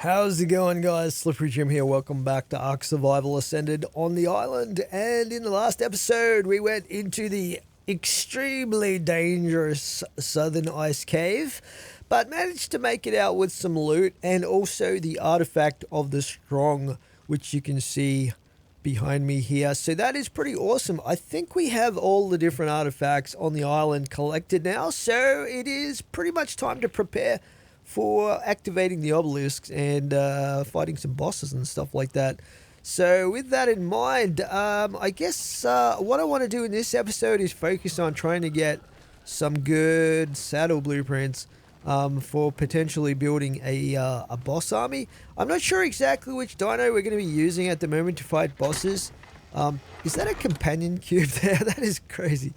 How's it going, guys? Slippery Jim here. Welcome back to Ark Survival Ascended on the island. And in the last episode, we went into the extremely dangerous southern ice cave, but managed to make it out with some loot and also the artifact of the strong, which you can see behind me here. So that is pretty awesome. I think we have all the different artifacts on the island collected now, so it is pretty much time to prepare for activating the obelisks and fighting some bosses and stuff like that. So with that in mind, I guess what I want to do in this episode is focus on trying to get some good saddle blueprints for potentially building a boss army. I'm not sure exactly which dino we're going to be using at the moment to fight bosses. Is that a companion cube there? That is crazy.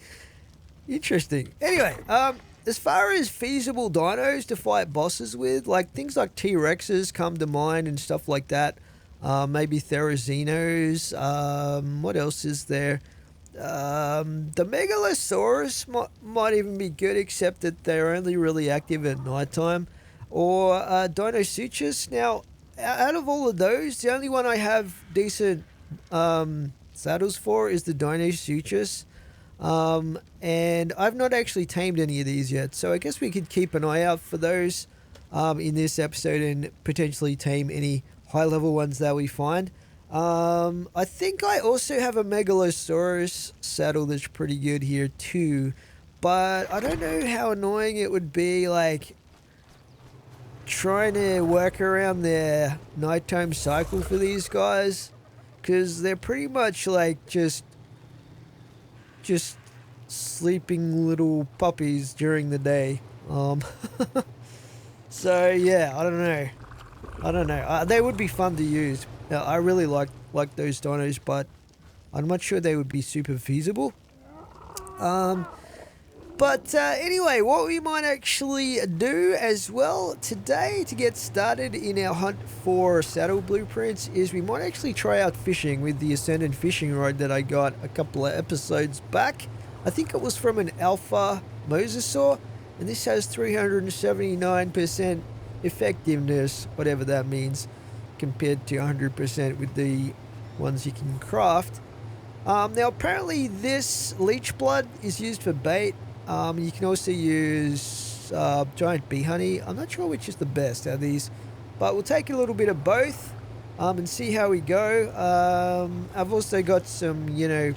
Interesting. Anyway, as far as feasible dinos to fight bosses with, like things like T-Rexes come to mind and stuff like that. Maybe Therazinos. What else is there? The Megalosaurus might even be good, except that they're only really active at nighttime. Or Dinosuchus. Now, out of all of those, the only one I have decent saddles for is the Dinosuchus. And I've not actually tamed any of these yet, so I guess we could keep an eye out for those in this episode and potentially tame any high-level ones that we find. I think I also have a Megalosaurus saddle that's pretty good here too, but I don't know how annoying it would be, like, trying to work around their nighttime cycle for these guys, because they're pretty much like just sleeping little puppies during the day. So yeah, I don't know. They would be fun to use. I really like those dinos, but I'm not sure they would be super feasible. But anyway, what we might actually do as well today to get started in our hunt for saddle blueprints is we might actually try out fishing with the Ascended fishing rod that I got a couple of episodes back. I think it was from an alpha mosasaur, and this has 379% effectiveness, whatever that means, compared to 100% with the ones you can craft. Now apparently this leech blood is used for bait. You can also use giant bee honey. I'm not sure which is the best out of these, but we'll take a little bit of both and see how we go. I've also got some,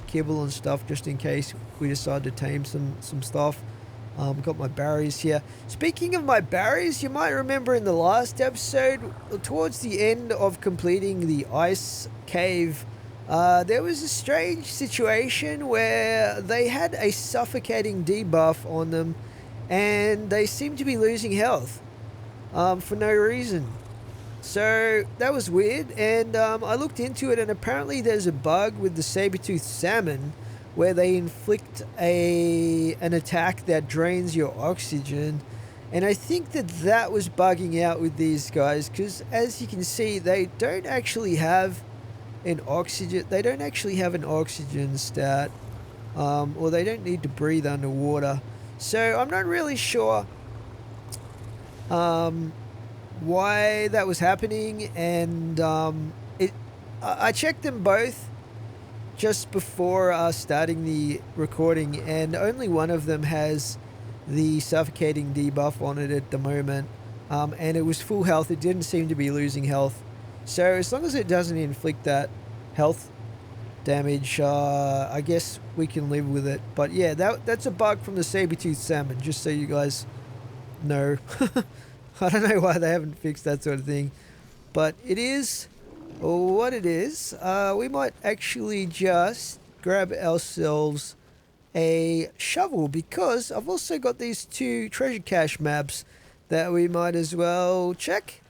kibble and stuff just in case we decide to tame some stuff. Got my berries here. Speaking of my berries, you might remember in the last episode, towards the end of completing the ice cave, there was a strange situation where they had a suffocating debuff on them and they seemed to be losing health for no reason. So that was weird, and I looked into it, and apparently there's a bug with the saber-toothed salmon where they inflict an attack that drains your oxygen, and I think that was bugging out with these guys, because as you can see, they don't actually have an oxygen stat, or they don't need to breathe underwater. So I'm not really sure why that was happening, and I checked them both just before starting the recording, and only one of them has the suffocating debuff on it at the moment, and it was full health. It didn't seem to be losing health, so as long as it doesn't inflict that health damage, I guess we can live with it. But yeah, that's a bug from the saber-toothed salmon, just so you guys know. I don't know why they haven't fixed that sort of thing, but it is what it is. We might actually just grab ourselves a shovel, because I've also got these 2 treasure cache maps that we might as well check.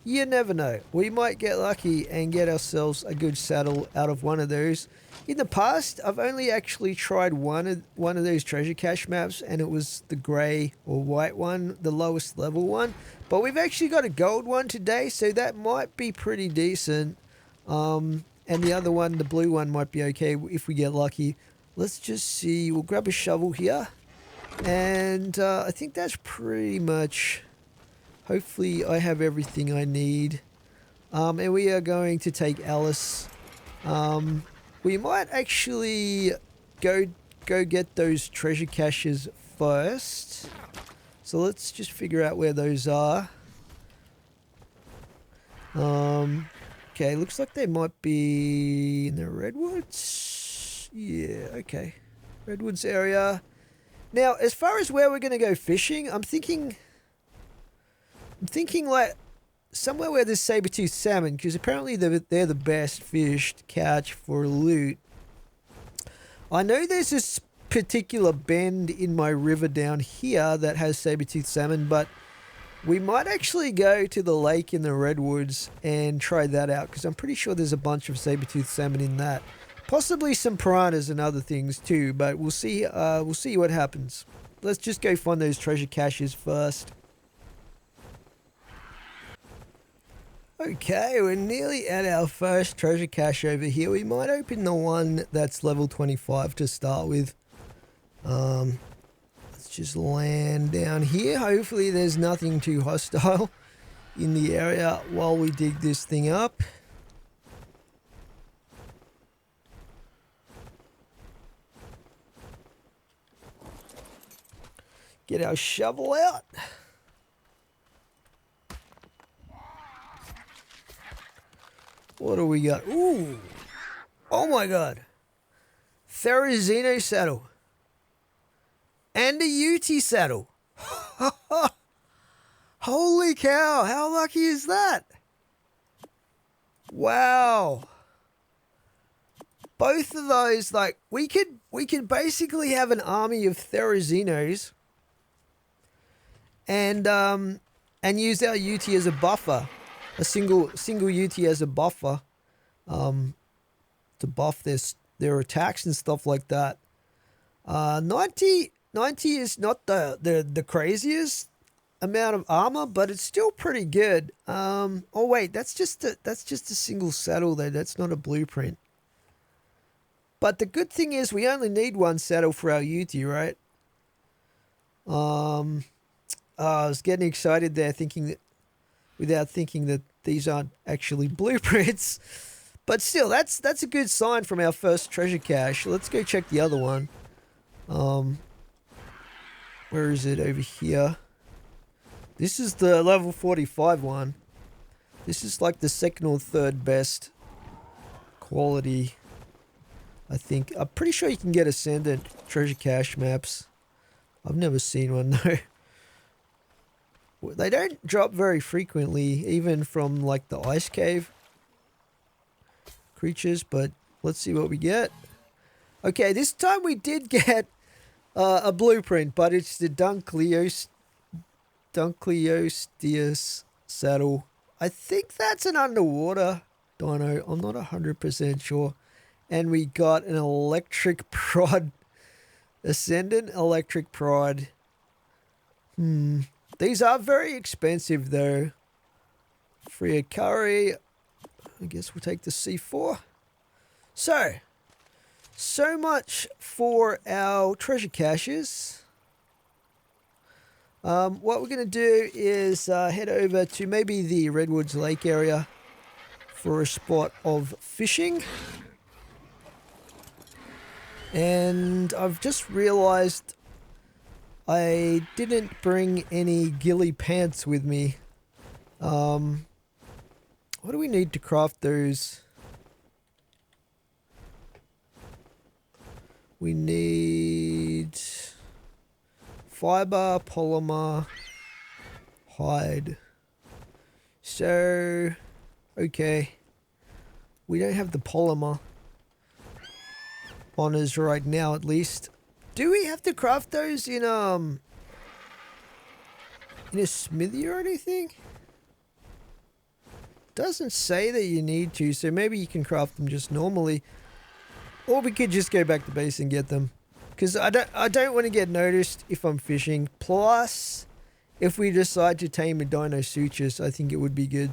You never know. We might get lucky and get ourselves a good saddle out of one of those. In the past, I've only actually tried one of those treasure cache maps, and it was the grey or white one, the lowest level one. But we've actually got a gold one today, so that might be pretty decent. And the other one, the blue one, might be okay if we get lucky. Let's just see. We'll grab a shovel here. And I think that's pretty much... Hopefully I have everything I need. And we are going to take Alice. We might actually go get those treasure caches first. So let's just figure out where those are. Okay, looks like they might be in the redwoods. Yeah, okay. Redwoods area. Now, as far as where we're going to go fishing, I'm thinking like somewhere where there's saber-toothed salmon, because apparently they're the best fish to catch for loot. I know there's this particular bend in my river down here that has saber-toothed salmon, but we might actually go to the lake in the redwoods and try that out, because I'm pretty sure there's a bunch of saber-toothed salmon in that. Possibly some piranhas and other things too, but we'll see what happens. Let's just go find those treasure caches first. Okay, we're nearly at our first treasure cache over here. We might open the one that's level 25 to start with. Let's just land down here. Hopefully there's nothing too hostile in the area while we dig this thing up. Get our shovel out. What do we got? Ooh. Oh my god. Therizino saddle. And a Ute saddle. Holy cow. How lucky is that? Wow. Both of those, like, we could basically have an army of Therizinos and use our Ute as a buffer. A single Ute as a buffer, to buff their attacks and stuff like that. 90 is not the craziest amount of armor, but it's still pretty good. Oh wait, that's just a single saddle though. That's not a blueprint. But the good thing is we only need one saddle for our Ute, right? I was getting excited there, without thinking that these aren't actually blueprints. But still, that's a good sign from our first treasure cache. Let's go check the other one. Where is it? Over here. This is the level 45 one. This is like the second or third best quality, I think. I'm pretty sure you can get Ascended treasure cache maps. I've never seen one though. They don't drop very frequently, even from like the ice cave creatures, but let's see what we get. Okay, this time we did get a blueprint, but it's the Dunkleosteus saddle. I think that's an underwater dino. I'm not 100% sure. And we got an electric prod. Ascendant electric prod. These are very expensive though. Free a curry. I guess we'll take the C4. So much for our treasure caches. What we're going to do is head over to maybe the Redwoods Lake area for a spot of fishing. And I've just realized I didn't bring any ghillie pants with me. What do we need to craft those? We need fiber, polymer, hide. So, okay. We don't have the polymer on us right now, at least. Do we have to craft those in a smithy or anything? Doesn't say that you need to, so maybe you can craft them just normally. Or we could just go back to base and get them. Because I don't want to get noticed if I'm fishing. Plus, if we decide to tame a dino sutures, I think it would be good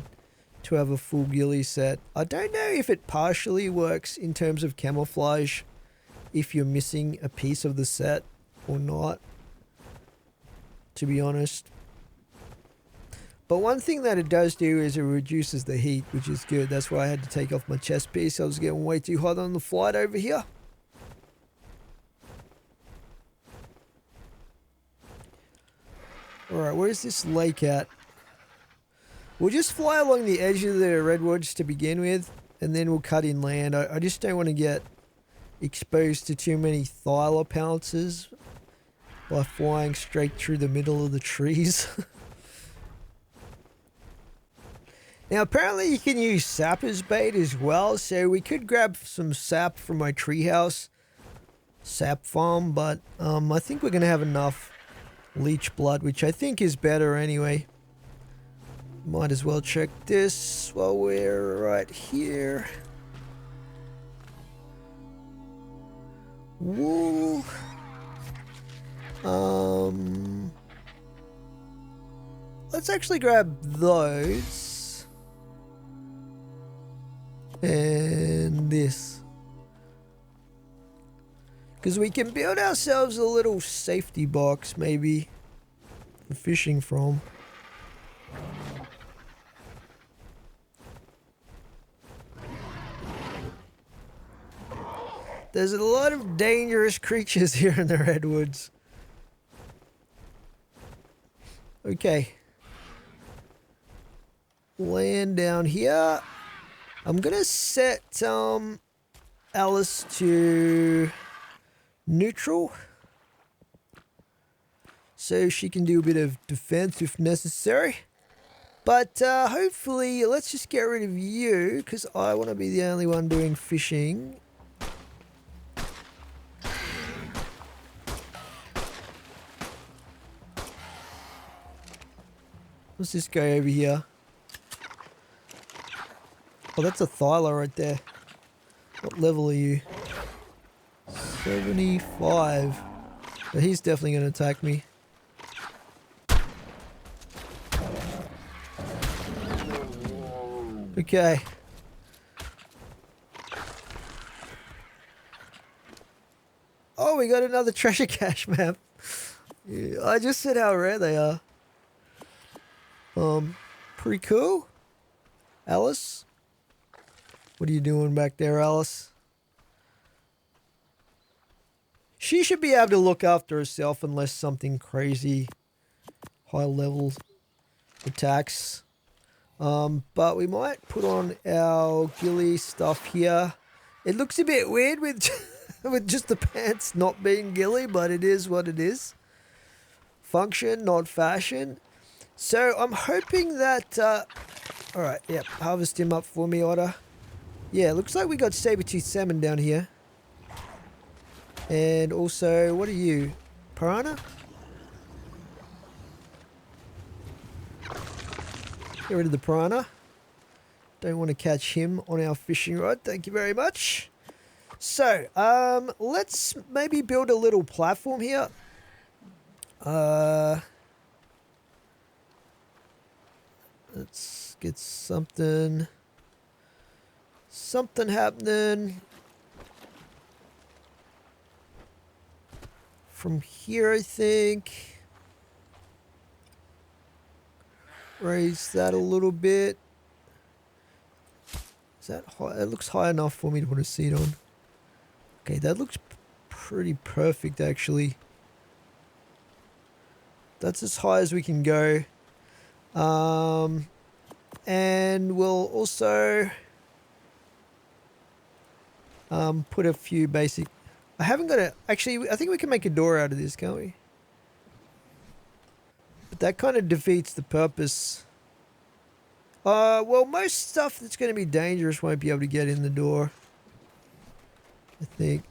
to have a full ghillie set. I don't know if it partially works in terms of camouflage if you're missing a piece of the set or not, to be honest. But one thing that it does do is it reduces the heat, which is good. That's why I had to take off my chest piece. I was getting way too hot on the flight over here. Alright, where's this lake at? We'll just fly along the edge of the redwoods to begin with, and then we'll cut inland. I just don't want to get exposed to too many thyla pounces by flying straight through the middle of the trees. Now apparently you can use sap as bait as well, so we could grab some sap from my treehouse sap farm, but I think we're going to have enough leech blood, which I think is better anyway. Might as well check this while we're right here. Wool. Let's actually grab those. And this. Because we can build ourselves a little safety box, maybe, for fishing from. There's a lot of dangerous creatures here in the redwoods. Okay. Land down here. I'm gonna set Alice to neutral, so she can do a bit of defense if necessary. But hopefully, let's just get rid of you, because I want to be the only one doing fishing. Let's just go over here. Oh, that's a thyla right there. What level are you? 75. But he's definitely going to attack me. Okay. Oh, we got another treasure cache map. Yeah, I just said how rare they are. Pretty cool. Alice? What are you doing back there, Alice? She should be able to look after herself unless something crazy high level attacks. But we might put on our ghillie stuff here. It looks a bit weird with with just the pants not being ghillie, but it is what it is. Function, not fashion. So I'm hoping that... Alright, yep, harvest him up for me, Otter. Yeah, looks like we got saber-toothed salmon down here. And also, what are you? Piranha? Get rid of the piranha. Don't want to catch him on our fishing rod. Thank you very much. So, let's maybe build a little platform here. Let's get something happening. From here, I think. Raise that a little bit. Is that high? It looks high enough for me to put a seat on. Okay, that looks pretty perfect, actually. That's as high as we can go. And we'll also put a few basic... I haven't got a... Actually, I think we can make a door out of this, can't we? But that kind of defeats the purpose. Well, most stuff that's going to be dangerous won't be able to get in the door, I think.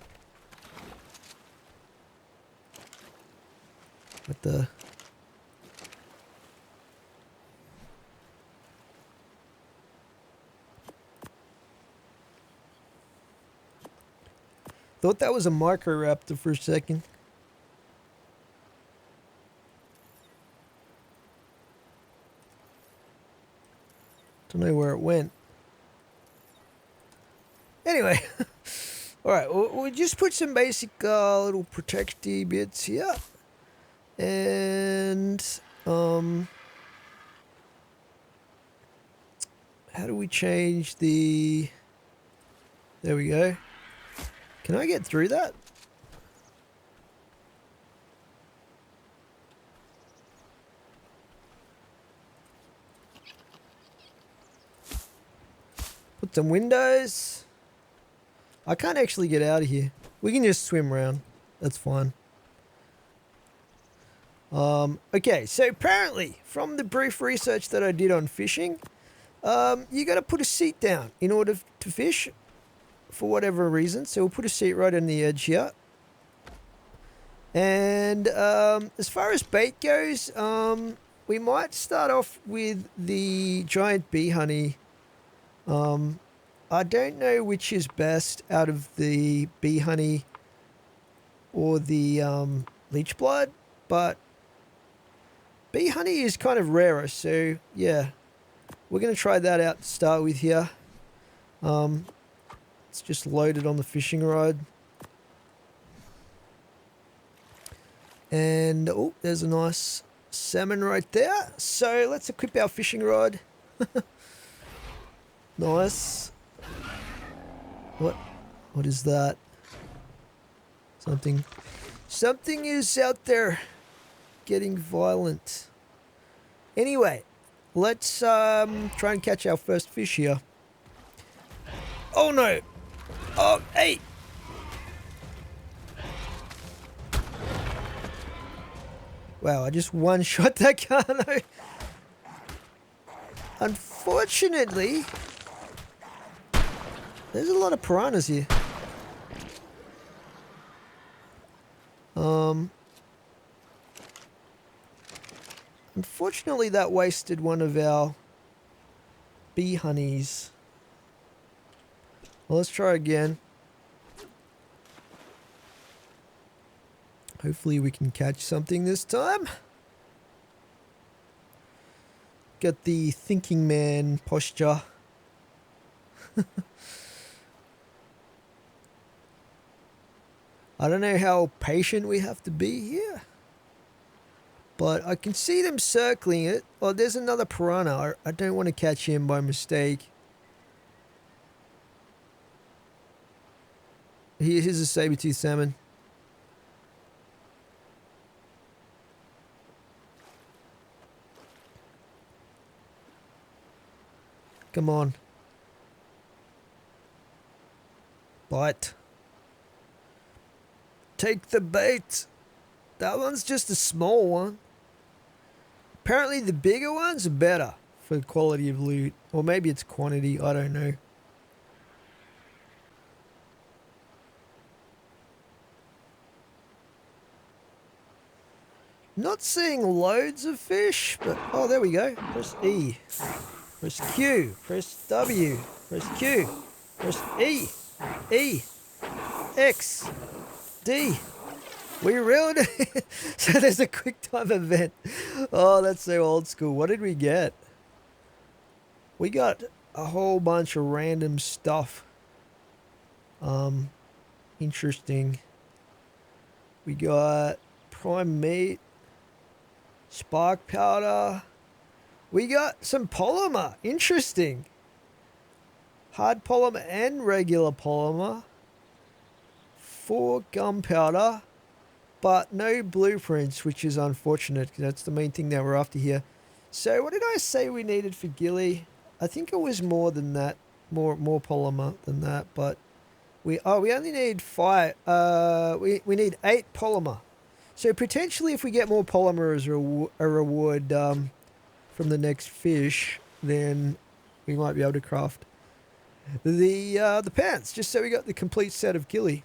What the... Thought that was a Microraptor for a second. Don't know where it went. Anyway. Alright, we'll just put some basic little protecty bits here. And How do we change the... There we go. Can I get through that? Put some windows. I can't actually get out of here. We can just swim around. That's fine. Okay, so apparently, from the brief research that I did on fishing, you got to put a seat down in order to fish for whatever reason. So we'll put a seat right on the edge here. And as far as bait goes, we might start off with the giant bee honey. I don't know which is best out of the bee honey or the leech blood, but bee honey is kind of rarer, so yeah, we're going to try that out to start with here. It's just loaded on the fishing rod. And, oh, there's a nice salmon right there. So let's equip our fishing rod. Nice. What is that? Something is out there getting violent. Anyway, let's try and catch our first fish here. Oh no! Oh, hey! Wow, I just one-shot that guy. Unfortunately, there's a lot of piranhas here. Unfortunately, that wasted one of our bee honeys. Well, let's try again. Hopefully we can catch something this time. Got the thinking man posture. I don't know how patient we have to be here, but I can see them circling it. Oh, there's another piranha. I don't want to catch him by mistake. Here's a saber-tooth salmon. Come on. Bite. Take the bait. That one's just a small one. Apparently the bigger ones are better for quality of loot. Or maybe it's quantity, I don't know. Not seeing loads of fish, but oh, there we go. Press E. Press Q. Press W. Press Q. Press E. E. X. D. We reeled it. So there's a quick time event. Oh, that's so old school. What did we get? We got a whole bunch of random stuff. Interesting. We got prime meat, spark powder. We got some polymer. Interesting. Hard polymer and regular polymer. 4 gunpowder, but no blueprints, which is unfortunate because that's the main thing that we're after here. So what did I say we needed for ghillie? I think it was more than that, more polymer than that, but we only need 5. We need 8 polymer. So potentially, if we get more polymer as a reward from the next fish, then we might be able to craft the pants. Just so we got the complete set of ghillie.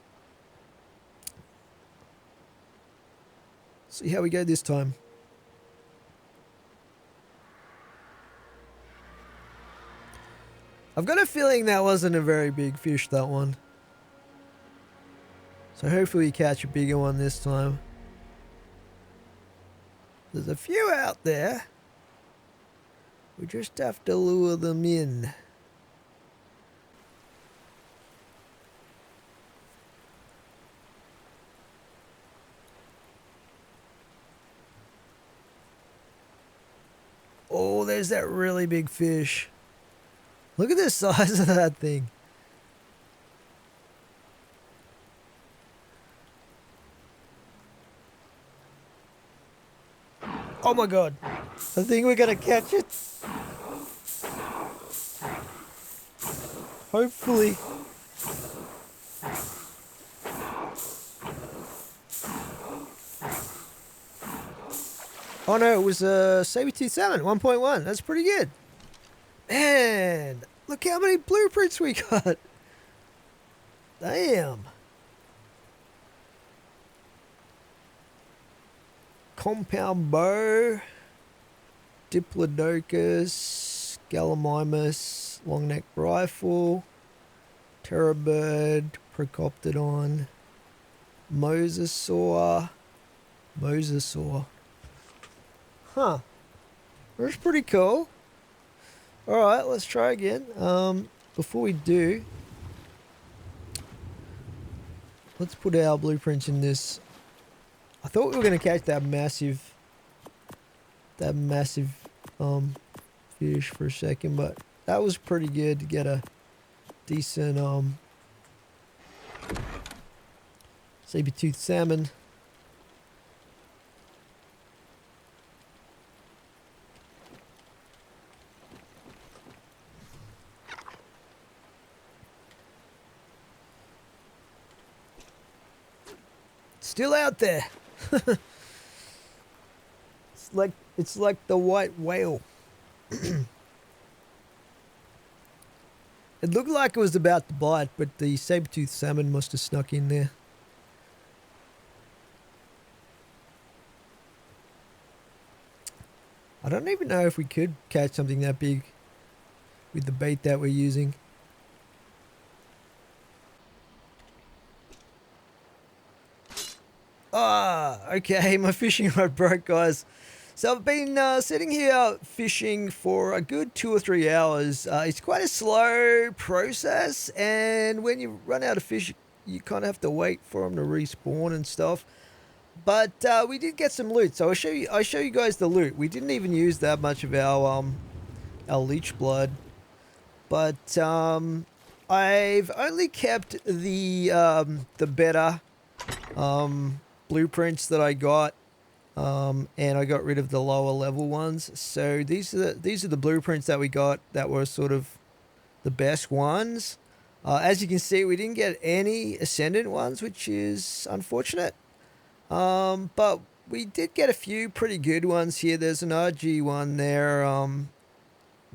See how we go this time. I've got a feeling that wasn't a very big fish, that one. So hopefully we catch a bigger one this time. There's a few out there. We just have to lure them in. Oh, there's that really big fish. Look at the size of that thing. Oh my god. I think we're gonna catch it. Hopefully. Oh no, it was a saber-tooth salmon, 1.1. That's pretty good. Man, look how many blueprints we got. Damn. Compound bow, Diplodocus, Gallimimus, long neck rifle, Terrorbird, Procoptodon, Mosasaur. Huh. That's pretty cool. Alright, let's try again. Before we do, let's put our blueprints in this. I thought we were going to catch that massive fish for a second, but that was pretty good to get a decent saber-tooth salmon. Still out there. It's like the white whale. It looked like it was about to bite, but the saber-toothed salmon must have snuck in there. I don't even know if we could catch something that big with the bait that we're using. Ah, okay, my fishing rod broke, guys. So I've been sitting here fishing for a good 2 or 3 hours. It's quite a slow process, and when you run out of fish, you kind of have to wait for them to respawn and stuff. But we did get some loot, so I'll show you guys the loot. We didn't even use that much of our leech blood, but I've only kept the better blueprints that I got, and I got rid of the lower level ones. So these are the blueprints that we got that were sort of the best ones. As you can see, we didn't get any Ascendant ones, which is unfortunate. But we did get a few pretty good ones here. There's an RG one there, and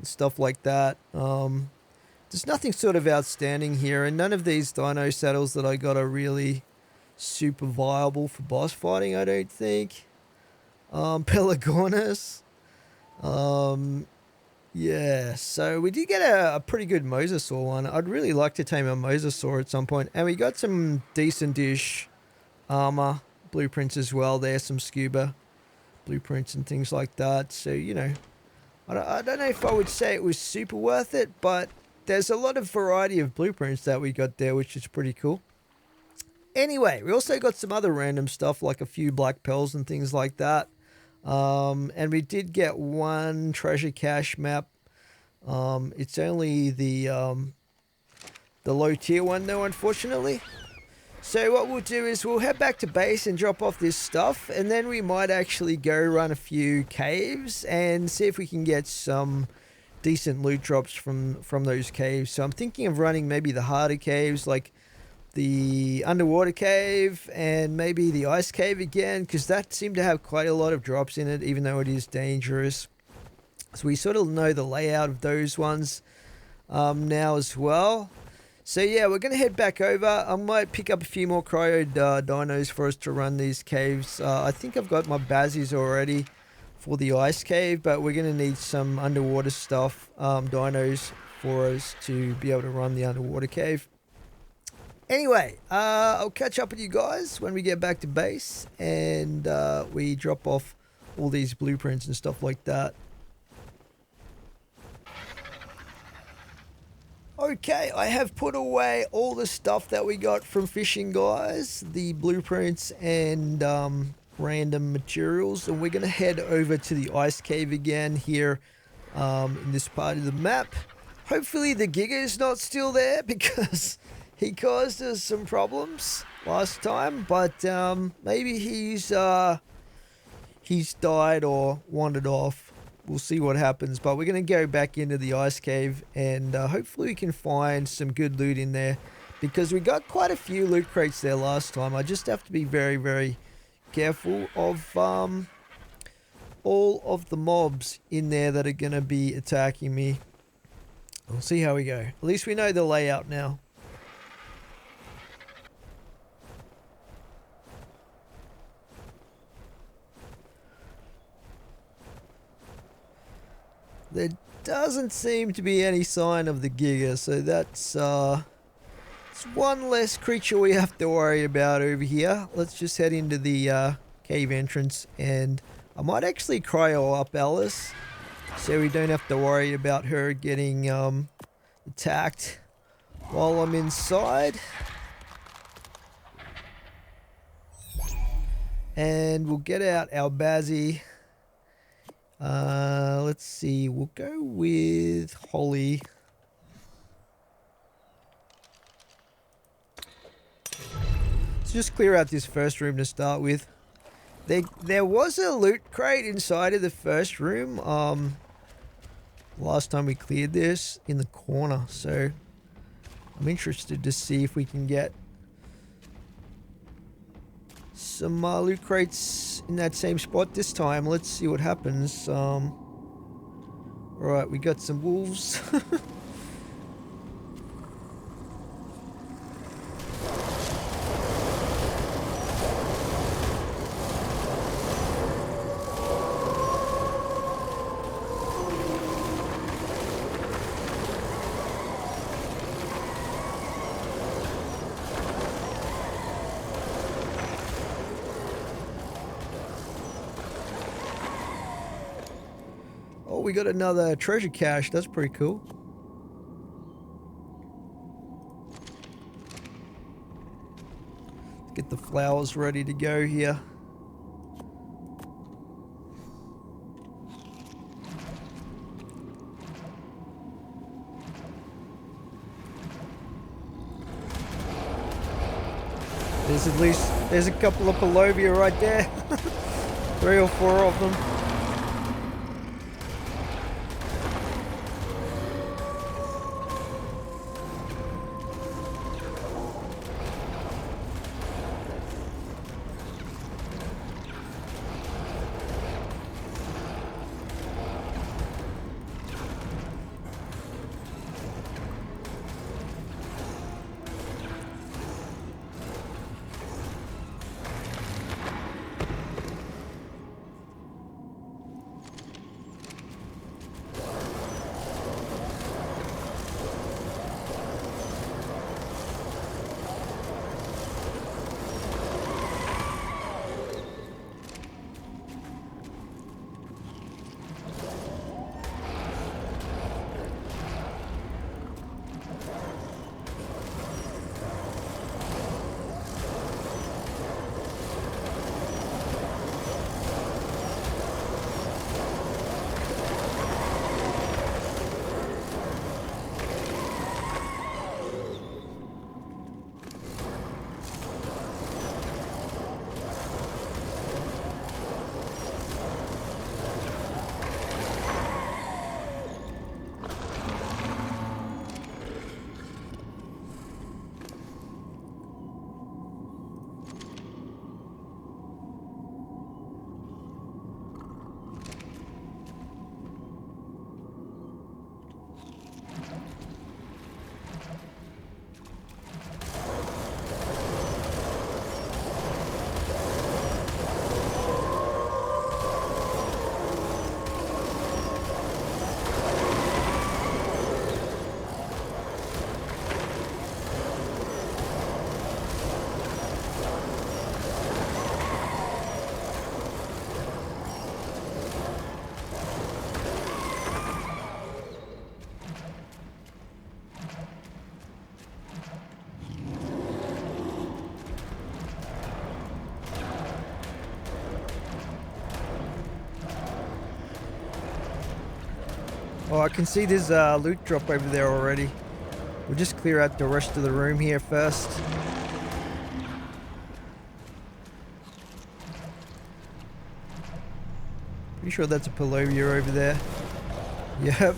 stuff like that. There's nothing sort of outstanding here, and none of these dino saddles that I got are really super viable for boss fighting, I don't think. Pelagornis. Yeah, so we did get a pretty good Mosasaur one. I'd really like to tame a Mosasaur at some point. And we got some decent-ish armor blueprints as well. There's some scuba blueprints and things like that. So, you know, I don't know if I would say it was super worth it, but there's a lot of variety of blueprints that we got there, which is pretty cool. Anyway, we also got some other random stuff, like a few black pearls and things like that. And we did get one treasure cache map. It's only the low tier one though, unfortunately. So what we'll do is we'll head back to base and drop off this stuff, and then we might actually go run a few caves and see if we can get some decent loot drops from those caves. So I'm thinking of running maybe the harder caves, like the underwater cave and maybe the ice cave again, because that seemed to have quite a lot of drops in it, even though it is dangerous. So we sort of know the layout of those ones now as well. So yeah, we're going to head back over. I might pick up a few more cryo dinos for us to run these caves. I think I've got my Bazzies already for the ice cave, but we're going to need some underwater stuff, dinos, for us to be able to run the underwater cave. Anyway, I'll catch up with you guys when we get back to base and we drop off all these blueprints and stuff like that. Okay, I have put away all the stuff that we got from fishing, guys, the blueprints and random materials, and we're going to head over to the ice cave again here in this part of the map. Hopefully the Giga's not still there because he caused us some problems last time. But maybe he's died or wandered off. We'll see what happens. But we're going to go back into the ice cave and hopefully we can find some good loot in there. Because we got quite a few loot crates there last time. I just have to be very, very careful of all of the mobs in there that are going to be attacking me. We'll see how we go. At least we know the layout now. There doesn't seem to be any sign of the Giga, so that's one less creature we have to worry about over here. Let's just head into the cave entrance, and I might actually cryo up Alice so we don't have to worry about her getting attacked while I'm inside. And we'll get out our Bazzy. Let's see, we'll go with Holly. Let's just clear out this first room to start with. There was a loot crate inside of the first room. Last time we cleared this in the corner, so I'm interested to see if we can get some loot crates in that same spot this time. Let's see what happens. Alright, we got some wolves. Oh, we got another treasure cache. That's pretty cool. Let's get the flowers ready to go here. There's a couple of Palovia right there. 3 or 4 of them. Oh, I can see there's a loot drop over there already. We'll just clear out the rest of the room here first. Pretty sure that's a Palovia over there. Yep.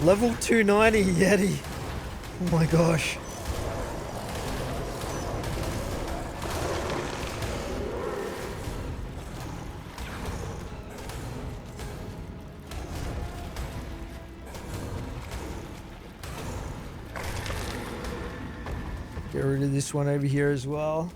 Level 290 Yeti. Oh my gosh. Get rid of this one over here as well.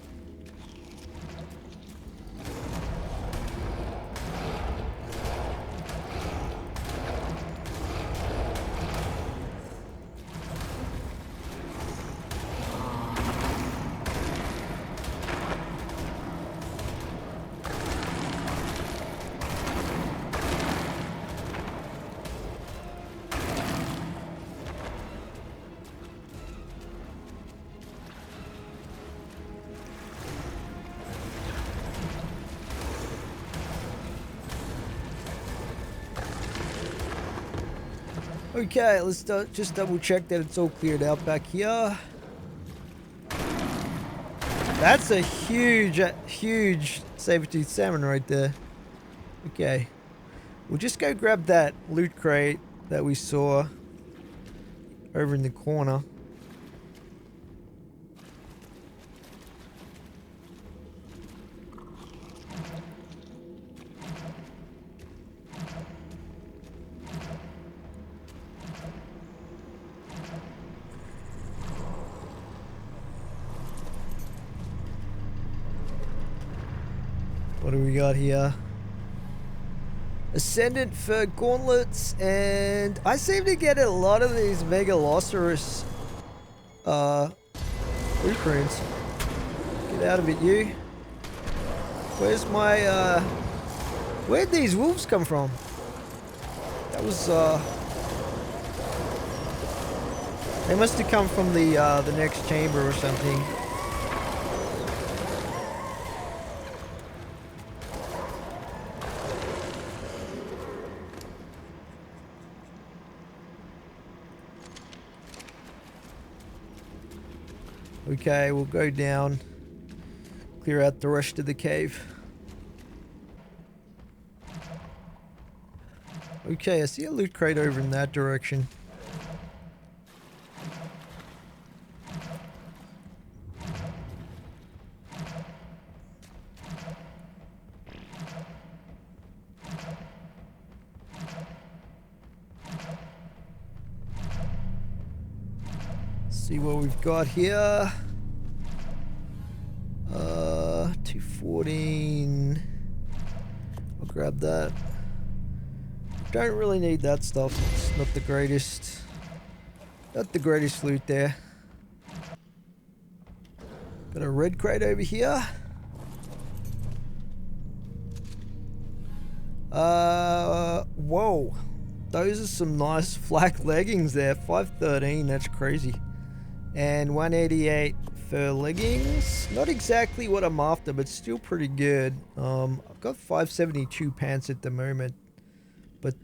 Okay, let's just double check that it's all cleared out back here. That's a huge saber-toothed salmon right there. Okay, we'll just go grab that loot crate that we saw over in the corner. What do we got here? Ascendant for gauntlets, and I seem to get a lot of these Megalosaurus blueprints. Get out of it, you. Where's my where'd these wolves come from? That was they must have come from the next chamber or something. Okay, we'll go down, clear out the rest of the cave. Okay, I see a loot crate over in that direction. See what we've got here. 214. I'll grab that. Don't really need that stuff. It's not the greatest. Not the greatest loot there. Got a red crate over here. Whoa. Those are some nice flak leggings there. 513, that's crazy. And 188 for leggings. Not exactly what I'm after, but still pretty good. I've got 572 pants at the moment. But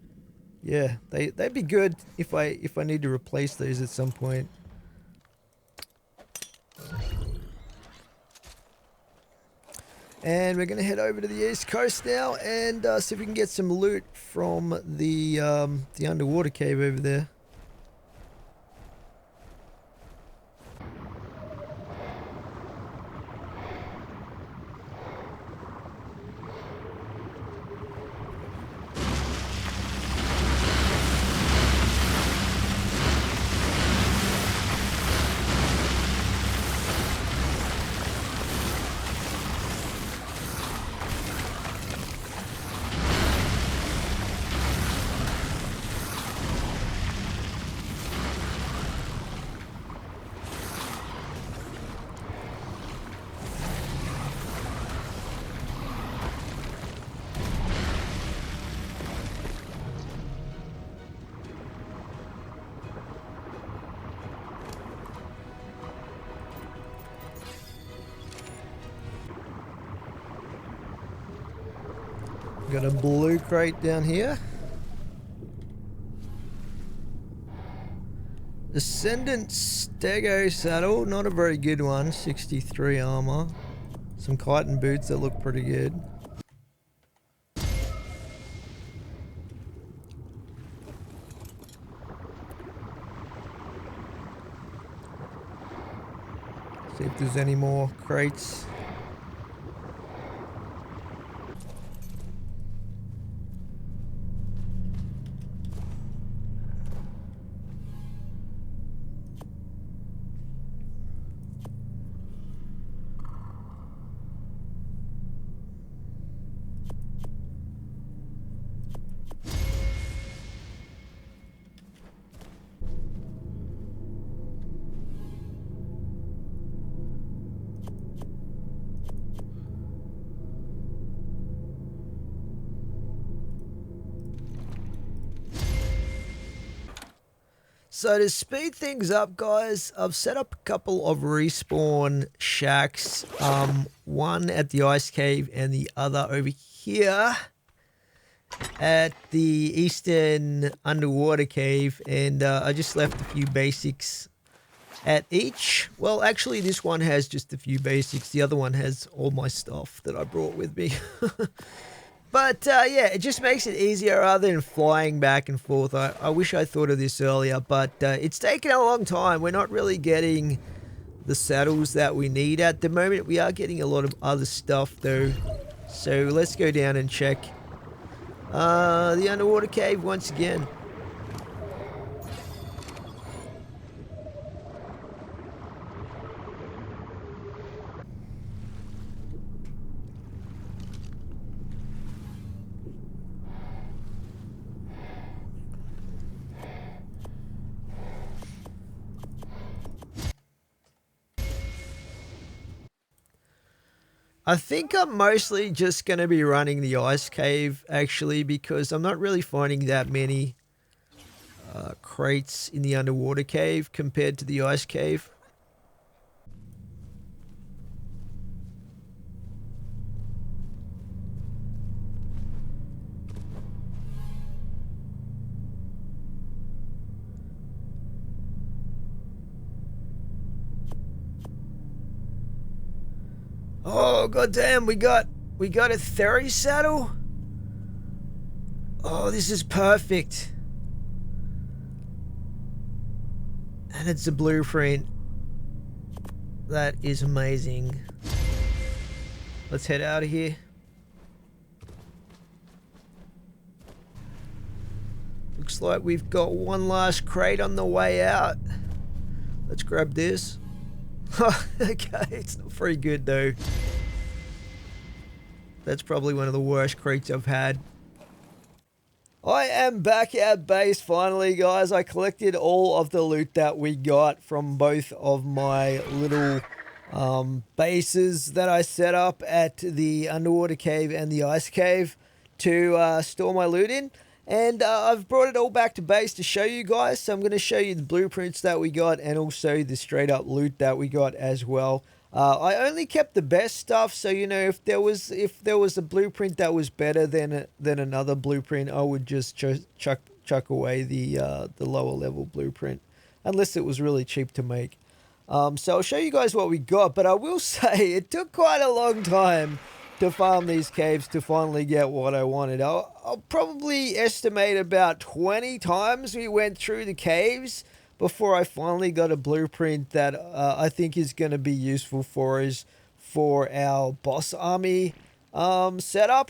yeah, they'd be good if I need to replace those at some point. And we're gonna head over to the east coast now and see if we can get some loot from the underwater cave over there. Got a blue crate down here. Ascendant Stego saddle, not a very good one. 63 armor. Some chitin boots that look pretty good. See if there's any more crates. So to speed things up, guys, I've set up a couple of respawn shacks. One at the ice cave and the other over here at the eastern underwater cave. And I just left a few basics at each. Well, actually, this one has just a few basics. The other one has all my stuff that I brought with me. But, yeah, it just makes it easier rather than flying back and forth. I wish I thought of this earlier, but it's taken a long time. We're not really getting the saddles that we need at the moment. We are getting a lot of other stuff, though. So let's go down and check the underwater cave once again. I think I'm mostly just going to be running the ice cave, actually, because I'm not really finding that many crates in the underwater cave compared to the ice cave. Oh, goddamn, we got a Theory saddle? Oh, this is perfect. And it's a blueprint. That is amazing. Let's head out of here. Looks like we've got one last crate on the way out. Let's grab this. Okay, it's not very good though. That's probably one of the worst crates I've had. I am back at base finally, guys. I collected all of the loot that we got from both of my little bases that I set up at the underwater cave and the ice cave to store my loot in. And I've brought it all back to base to show you guys. So I'm going to show you the blueprints that we got and also the straight up loot that we got as well. I only kept the best stuff, so you know, if there was a blueprint that was better than another blueprint, I would just chuck away the lower level blueprint, unless it was really cheap to make. So I'll show you guys what we got, but I will say it took quite a long time to farm these caves to finally get what I wanted. I'll probably estimate about 20 times we went through the caves before I finally got a blueprint that I think is going to be useful for us for our boss army setup.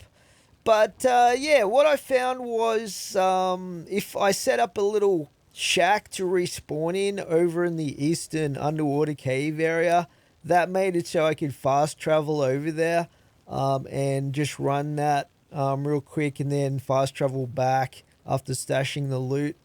But yeah, what I found was if I set up a little shack to respawn in over in the eastern underwater cave area, that made it so I could fast travel over there. And just run that real quick and then fast travel back after stashing the loot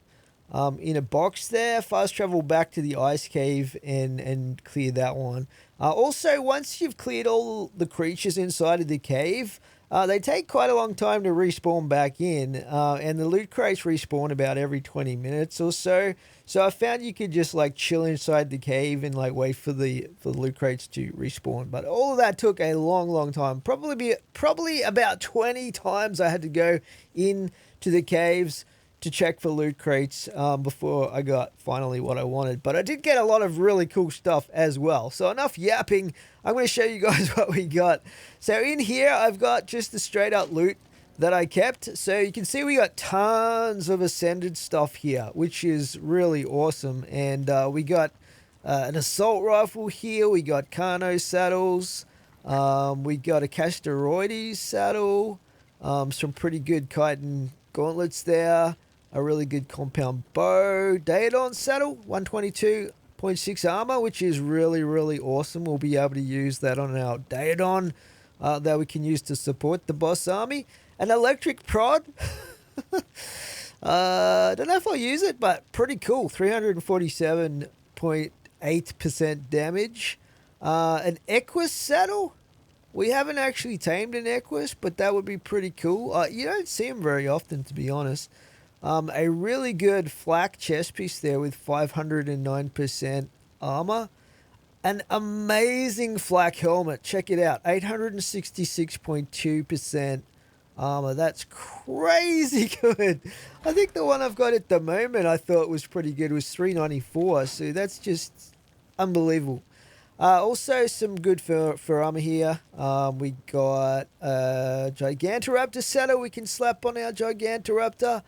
in a box there. Fast travel back to the ice cave and clear that one. Also, once you've cleared all the creatures inside of the cave, They take quite a long time to respawn back in, and the loot crates respawn about every 20 minutes or so. So I found you could just like chill inside the cave and like wait for the loot crates to respawn. But all of that took a long time. Probably about 20 times I had to go into the caves to check for loot crates before I got finally what I wanted. But I did get a lot of really cool stuff as well. So enough yapping. I'm going to show you guys what we got. So in here, I've got just the straight up loot that I kept. So you can see we got tons of Ascended stuff here, which is really awesome. And we got an assault rifle here. We got Carno saddles. We got a Casteroides saddle. Some pretty good chitin gauntlets there. A really good compound bow. Daedon saddle, 122.6 armor, which is really awesome. We'll be able to use that on our Daedon that we can use to support the boss army. An electric prod. Don't know if I'll use it, but pretty cool. 347.8% damage. An Equus saddle. We haven't actually tamed an Equus, but that would be pretty cool. You don't see them very often, to be honest. A really good flak chest piece there with 509% armor. An amazing flak helmet. Check it out. 866.2% armor. That's crazy good. I think the one I've got at the moment I thought was pretty good was 394. So that's just unbelievable. Also some good for armor here. We got a Gigantoraptor saddle we can slap on our Gigantoraptor.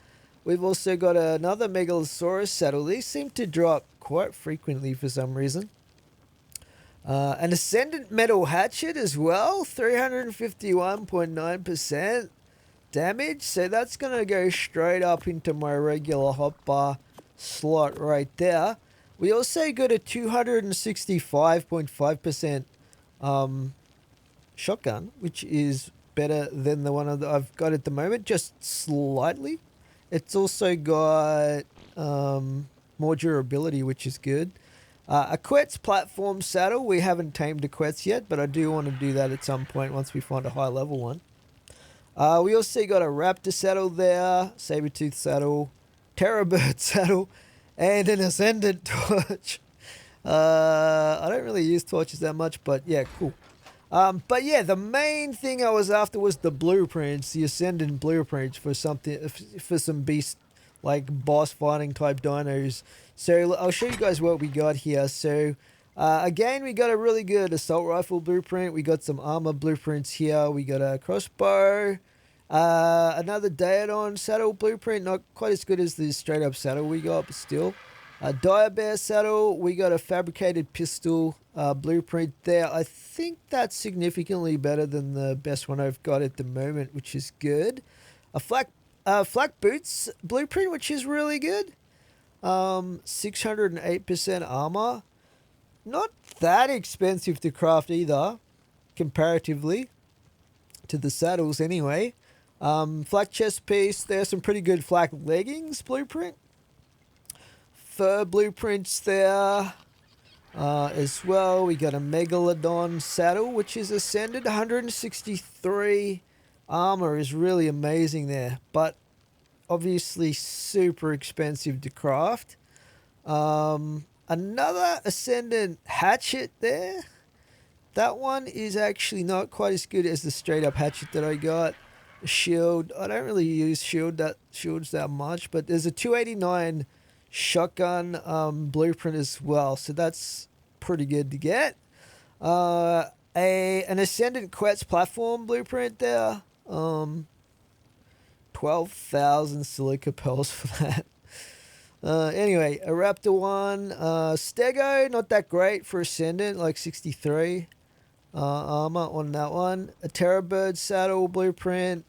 We've also got another Megalosaurus saddle. These seem to drop quite frequently for some reason. An Ascendant metal hatchet as well. 351.9% damage. So that's going to go straight up into my regular hotbar slot right there. We also got a 265.5% shotgun, which is better than the one I've got at the moment, just slightly. It's also got more durability, which is good. A Quetz platform saddle. We haven't tamed a Quetz yet, but I do want to do that at some point once we find a high level one. We also got a Raptor saddle there, Sabertooth saddle, Terrorbird saddle, and an Ascendant torch. I don't really use torches that much, but yeah, cool. But yeah, the main thing I was after was the blueprints, the Ascendant blueprints for some beast like boss fighting type dinos. So I'll show you guys what we got here. So again, we got a really good assault rifle blueprint. We got some armor blueprints here. We got a crossbow, another Daedon saddle blueprint, not quite as good as the straight up saddle we got, but still. A Dire Bear saddle. We got a fabricated pistol blueprint there. I think that's significantly better than the best one I've got at the moment, which is good. A flak boots blueprint, which is really good. 608% armor. Not that expensive to craft either, comparatively to the saddles anyway. Flak chest piece. There's some pretty good flak leggings blueprint. Fur blueprints there as well. We got a Megalodon saddle, which is Ascended. 163 armor is really amazing there, but obviously super expensive to craft. Another Ascendant hatchet there. That one is actually not quite as good as the straight up hatchet that I got. A shield. I don't really use shields that much, but there's a 289 shotgun blueprint as well, so that's pretty good to get. An Ascendant Quetz platform blueprint there. 12,000 silica pearls for that. Anyway, a Raptor one. Stego, not that great for Ascendant, like 63 armor on that one. A Terrorbird saddle blueprint.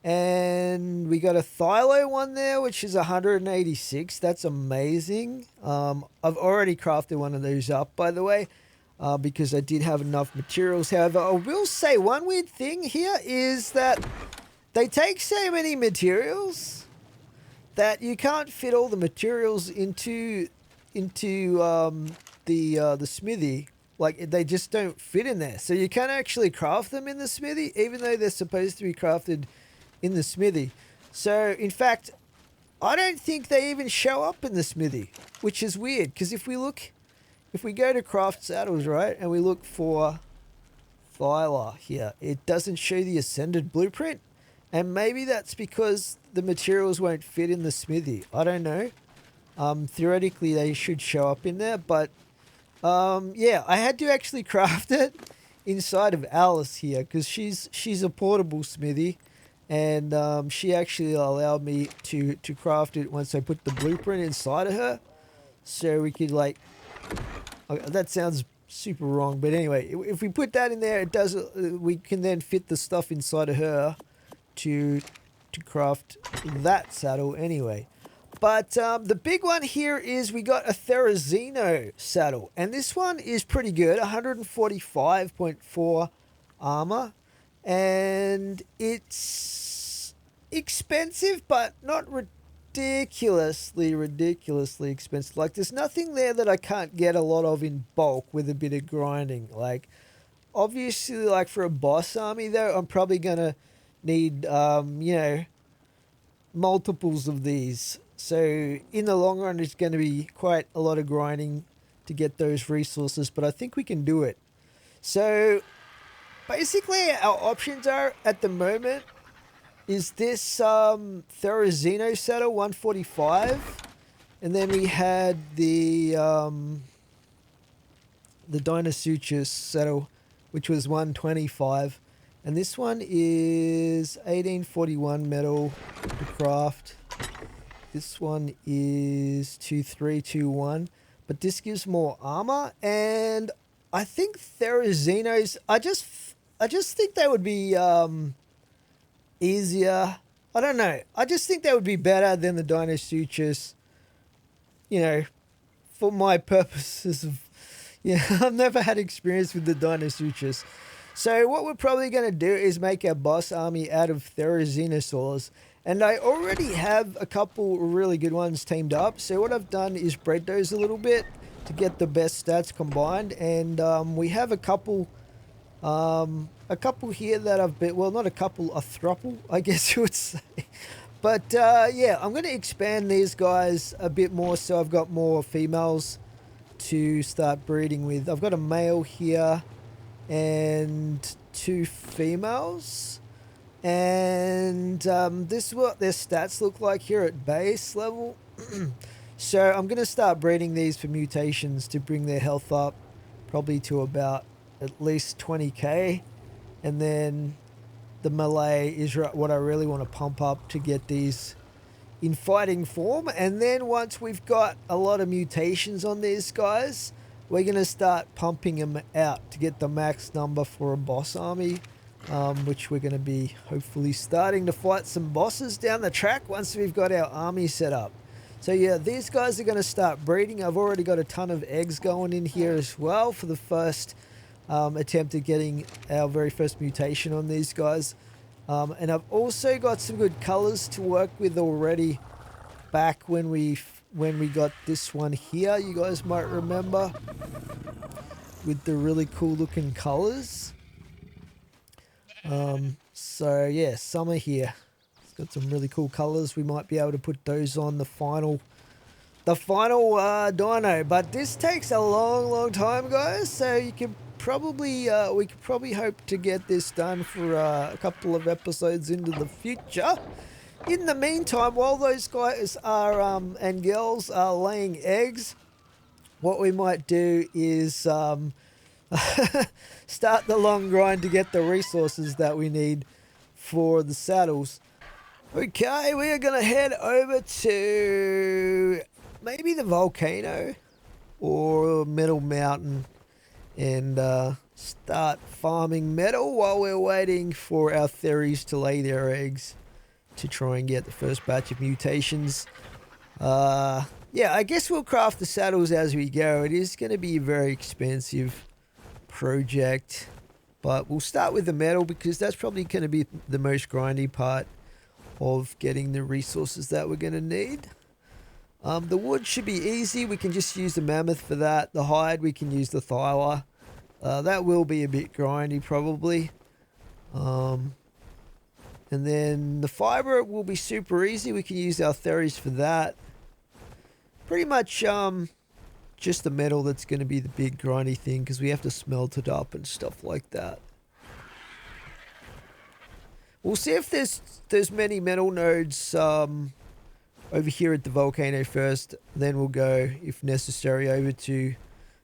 And we got a Thylo one there, which is 186. That's amazing. I've already crafted one of those up, by the way, because I did have enough materials. However, I will say one weird thing here is that they take so many materials that you can't fit all the materials into the smithy Like, they just don't fit in there. So you can't actually craft them in the smithy, even though they're supposed to be crafted in the smithy. So, in fact, I don't think they even show up in the smithy, which is weird. Because if we go to craft saddles, right, and we look for Thyla here, it doesn't show the Ascended blueprint. And maybe that's because the materials won't fit in the smithy. I don't know. Theoretically, they should show up in there, but yeah, I had to actually craft it inside of Alice here because she's a portable smithy, and she actually allowed me to craft it once I put the blueprint inside of her, so we could like. That sounds super wrong, but anyway, if we put that in there, it does. We can then fit the stuff inside of her to craft that saddle anyway. But the big one here is we got a Therizino saddle. And this one is pretty good. 145.4 armor. And it's expensive, but not ridiculously expensive. Like, there's nothing there that I can't get a lot of in bulk with a bit of grinding. Like, obviously, like for a boss army, though, I'm probably going to need, you know, multiples of these. So in the long run, it's going to be quite a lot of grinding to get those resources, but I think we can do it. So basically our options are at the moment is this Therizino saddle, 145, and then we had the Dinosuchus saddle, which was 125, and this one is 1841 metal to craft. This one is 2321, but this gives more armor, and I think Therizinos, I just think they would be easier. I don't know. I just think they would be better than the Dinosuchus, you know, for my purposes of, yeah, I've never had experience with the Dinosuchus. So what we're probably going to do is make our boss army out of Therizinosaurs. And I already have a couple really good ones teamed up. So what I've done is bred those a little bit to get the best stats combined. And we have a couple here that I've been, well, not a couple, a throuple, I guess you would say. But yeah, I'm going to expand these guys a bit more so I've got more females to start breeding with. I've got a male here and 2 females. And this is what their stats look like here at base level. So I'm going to start breeding these for mutations to bring their health up probably to about at least 20k. And then the melee is what I really want to pump up to get these in fighting form. And then once we've got a lot of mutations on these guys, we're going to start pumping them out to get the max number for a boss army. Which we're going to be hopefully starting to fight some bosses down the track once we've got our army set up. So yeah, these guys are going to start breeding. I've already got a ton of eggs going in here as well for the first attempt at getting our very first mutation on these guys. And I've also got some good colors to work with already back when we got this one here. You guys might remember with the really cool looking colors. So yeah, summer here. It's got some really cool colors. We might be able to put those on the final dino, but this takes a long time, guys. So you can probably we could probably hope to get this done for a couple of episodes into the future. In the meantime, while those guys are and girls are laying eggs, what we might do is start the long grind to get the resources that we need for the saddles. Okay, we are going to head over to maybe the volcano or Metal Mountain and start farming metal while we're waiting for our Theris to lay their eggs to try and get the first batch of mutations. Yeah, I guess we'll craft the saddles as we go. It is going to be a very expensive project, but we'll start with the metal because that's probably going to be the most grindy part of getting the resources that we're going to need. The wood should be easy. We can just use the mammoth for that. The hide, we can use the Thyla. That will be a bit grindy probably. And then the fiber will be super easy. We can use our theories for that. Pretty much just the metal that's going to be the big grindy thing, because we have to smelt it up and stuff like that. We'll see if there's many metal nodes over here at the volcano first. Then we'll go, if necessary, over to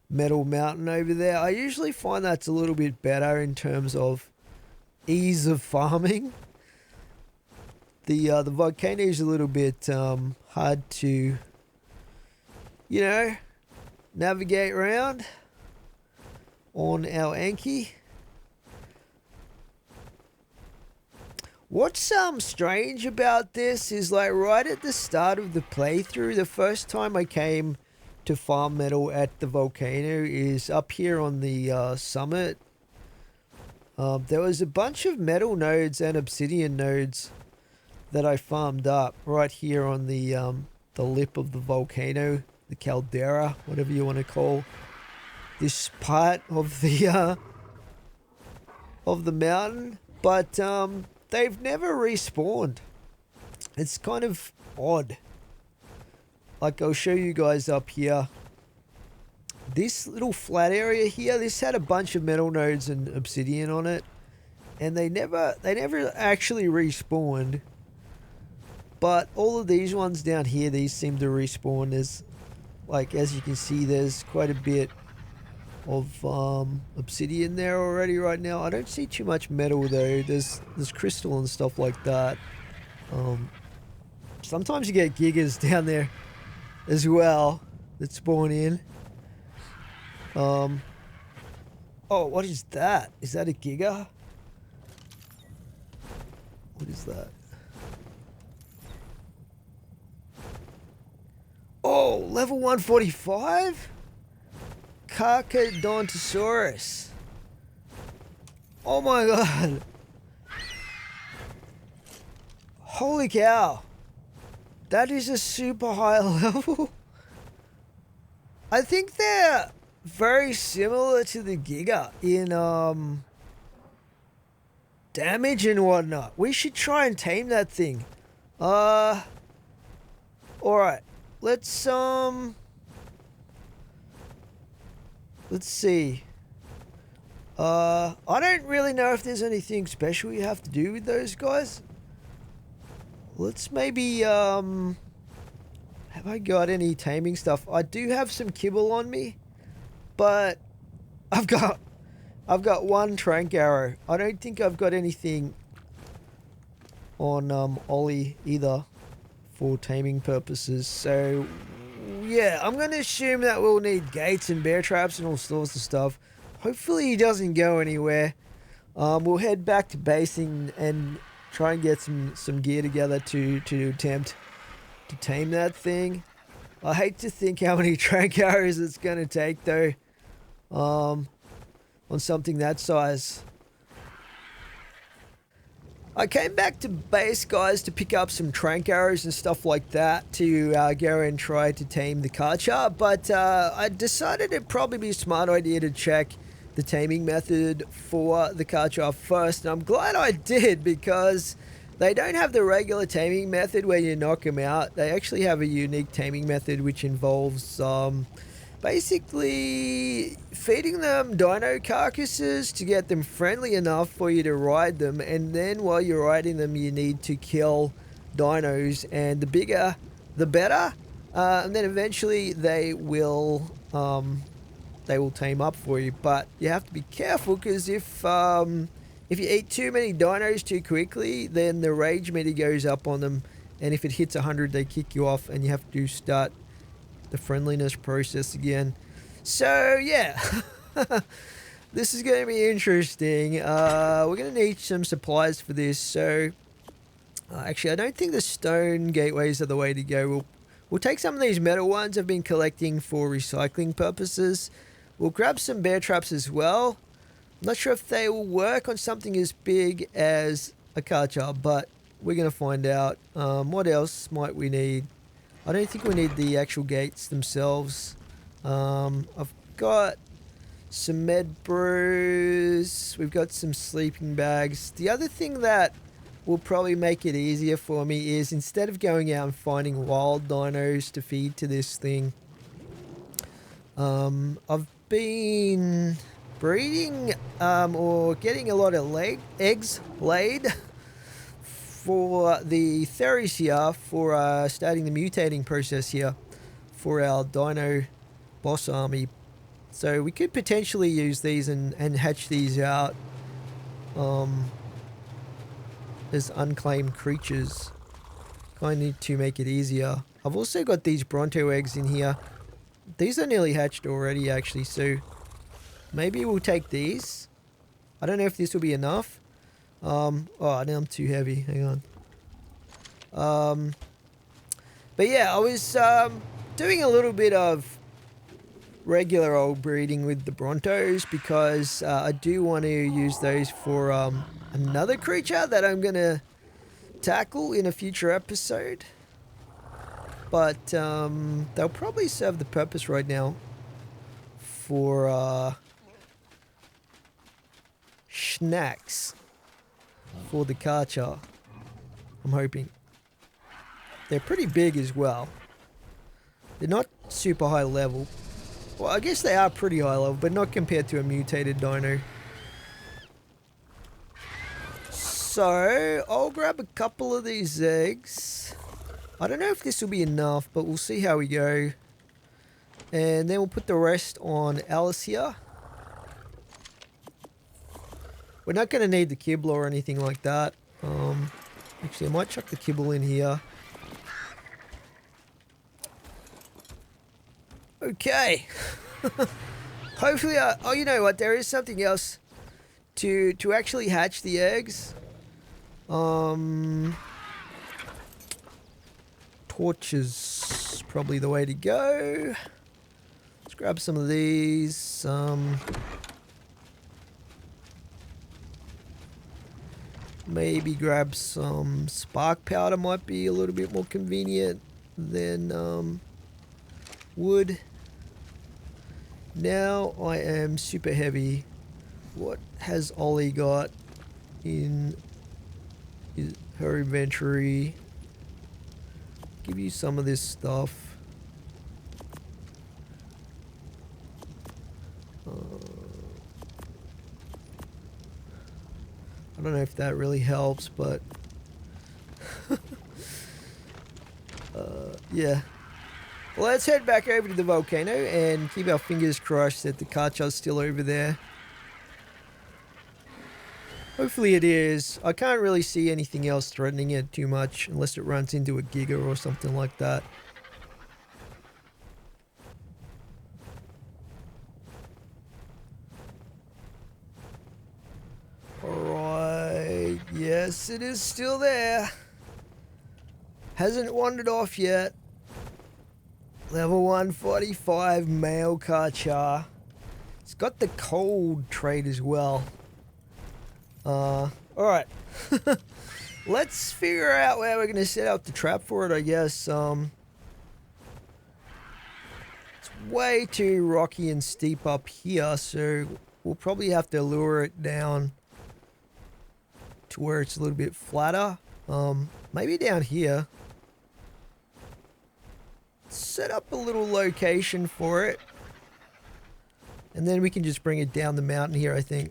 Metal Mountain over there. I usually find that's a little bit better in terms of ease of farming. The volcano is a little bit hard to, you know, navigate around on our Anki. What's strange about this is, like, right at the start of the playthrough, the first time I came to farm metal at the volcano is up here on the summit. There was a bunch of metal nodes and obsidian nodes that I farmed up right here on the lip of the volcano, the caldera, whatever you want to call this part of the mountain, but they've never respawned. It's kind of odd. Like, I'll show you guys up here. This little flat area here, this had a bunch of metal nodes and obsidian on it, and they never actually respawned. But all of these ones down here, these seem to respawn. There's, like, as you can see, there's quite a bit of obsidian there already right now. I don't see too much metal though. There's crystal and stuff like that. Sometimes you get gigas down there as well that spawn in. Oh, what is that? Is that a giga? What is that? Oh, level 145? Charcharadontosaurus. Oh my god. Holy cow. That is a super high level. I think they're very similar to the Giga in damage and whatnot. We should try and tame that thing. Alright. Let's see. I don't really know if there's anything special you have to do with those guys. Let's maybe, have I got any taming stuff? I do have some kibble on me, but I've got one trank arrow. I don't think I've got anything on Ollie either for taming purposes. So yeah, I'm going to assume that we'll need gates and bear traps and all sorts of stuff. Hopefully he doesn't go anywhere. We'll head back to base and try and get some gear together to attempt to tame that thing. I hate to think how many trank arrows it's going to take though, on something that size. I came back to base, guys, to pick up some trank arrows and stuff like that to go and try to tame the Charcha, but I decided it'd probably be a smart idea to check the taming method for the Charcha first, and I'm glad I did, because they don't have the regular taming method where you knock them out. They actually have a unique taming method which involves basically feeding them dino carcasses to get them friendly enough for you to ride them, and then while you're riding them you need to kill dinos, and the bigger the better, and then eventually they will tame up for you. But you have to be careful, because if you eat too many dinos too quickly, then the rage meter goes up on them, and if it hits 100 they kick you off and you have to start the friendliness process again. So yeah, this is going to be interesting. We're going to need some supplies for this. So actually, I don't think the stone gateways are the way to go. We'll take some of these metal ones I've been collecting for recycling purposes. We'll grab some bear traps as well. I'm not sure if they will work on something as big as a Charcha, but we're going to find out. What else might we need? I don't think we need the actual gates themselves. I've got some med brews. We've got some sleeping bags. The other thing that will probably make it easier for me is instead of going out and finding wild dinos to feed to this thing, I've been breeding or getting a lot of eggs laid for the theories here for starting the mutating process here for our dino boss army. So we could potentially use these and hatch these out as unclaimed creatures, kind of to make it easier. I've also got these Bronto eggs in here. These are nearly hatched already actually, so maybe we'll take these. I don't know if this will be enough. Oh, now I'm too heavy. Hang on. But yeah, I was doing a little bit of regular old breeding with the Brontos because I do want to use those for another creature that I'm going to tackle in a future episode. But they'll probably serve the purpose right now for snacks for the Charcha. I'm hoping. They're pretty big as well. They're not super high level. Well, I guess they are pretty high level, but not compared to a mutated dino. So, I'll grab a couple of these eggs. I don't know if this will be enough, but we'll see how we go. And then we'll put the rest on Alice here. We're not going to need the kibble or anything like that. Actually, I might chuck the kibble in here. Okay. Hopefully, oh, you know what? There is something else to actually hatch the eggs. Torches, probably the way to go. Let's grab some of these. Maybe grab some spark powder, might be a little bit more convenient than wood. Now I am super heavy. What has Ollie got in her inventory? Give you some of this stuff. I don't know if that really helps, but yeah. Well, let's head back over to the volcano and keep our fingers crossed that the Charcha's still over there. Hopefully it is. I can't really see anything else threatening it too much unless it runs into a Giga or something like that. Alright, yes it is still there. Hasn't wandered off yet. Level 145 male Charcha. It's got the cold trait as well. Alright. Let's figure out where we're going to set up the trap for it, I guess. It's way too rocky and steep up here, so we'll probably have to lure it down to where it's a little bit flatter. Maybe down here. Set up a little location for it. And then we can just bring it down the mountain here, I think.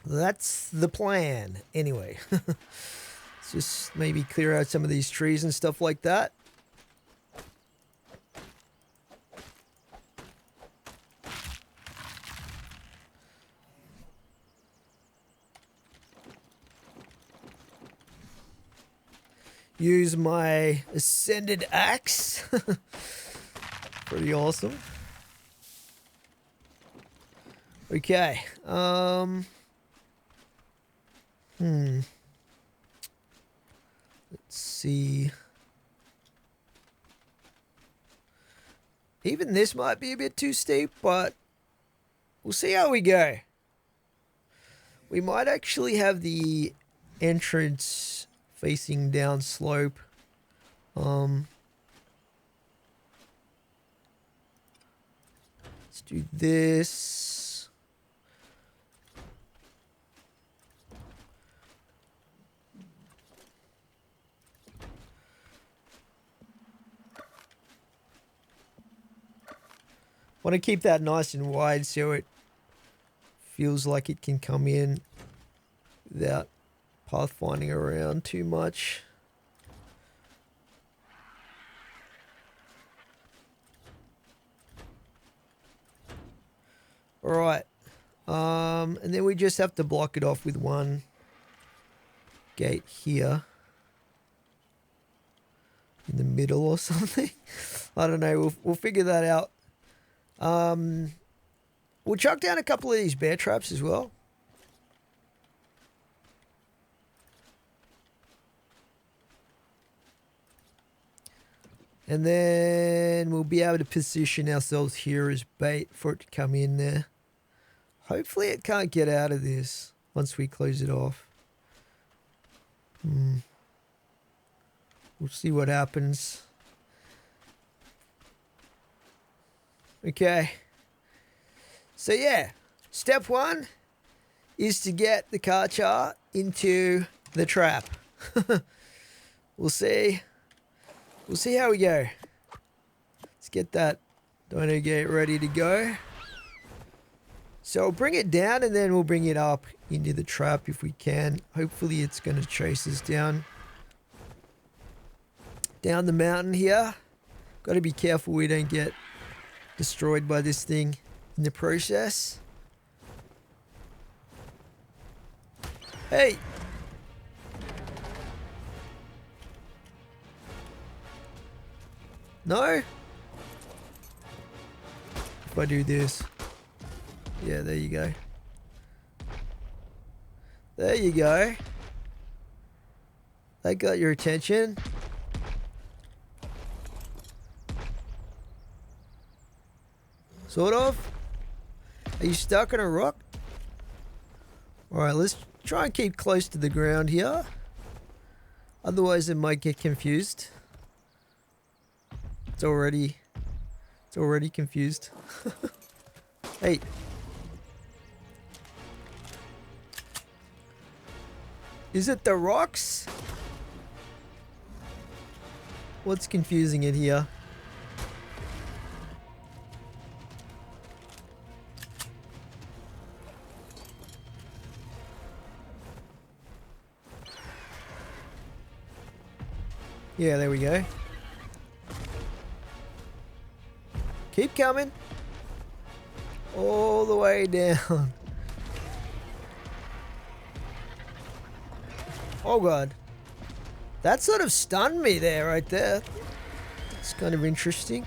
That's the plan. Anyway. Let's just maybe clear out some of these trees and stuff like that. Use my Ascended axe. Pretty awesome. Okay. Let's see. Even this might be a bit too steep, but we'll see how we go. We might actually have the entrance facing down slope. Let's do this. Want to keep that nice and wide so it feels like it can come in without pathfinding around too much. Alright. And then we just have to block it off with one gate here. In the middle or something. I don't know. We'll figure that out. We'll chuck down a couple of these bear traps as well. And then we'll be able to position ourselves here as bait for it to come in there. Hopefully it can't get out of this once we close it off. We'll see what happens. Okay. So yeah, step one is to get the Charcha into the trap. We'll see. We'll see how we go. Let's get that dino gate ready to go. So I'll bring it down and then we'll bring it up into the trap if we can. Hopefully it's going to chase us down the mountain here. Got to be careful we don't get destroyed by this thing in the process. Hey! No? If I do this. Yeah, there you go. There you go. That got your attention. Sort of. Are you stuck on a rock? Alright, let's try and keep close to the ground here. Otherwise it might get confused. It's already confused. Hey. Is it the rocks? What's confusing it here? Yeah, there we go. Keep coming. All the way down. Oh god. That sort of stunned me there, right there. It's kind of interesting.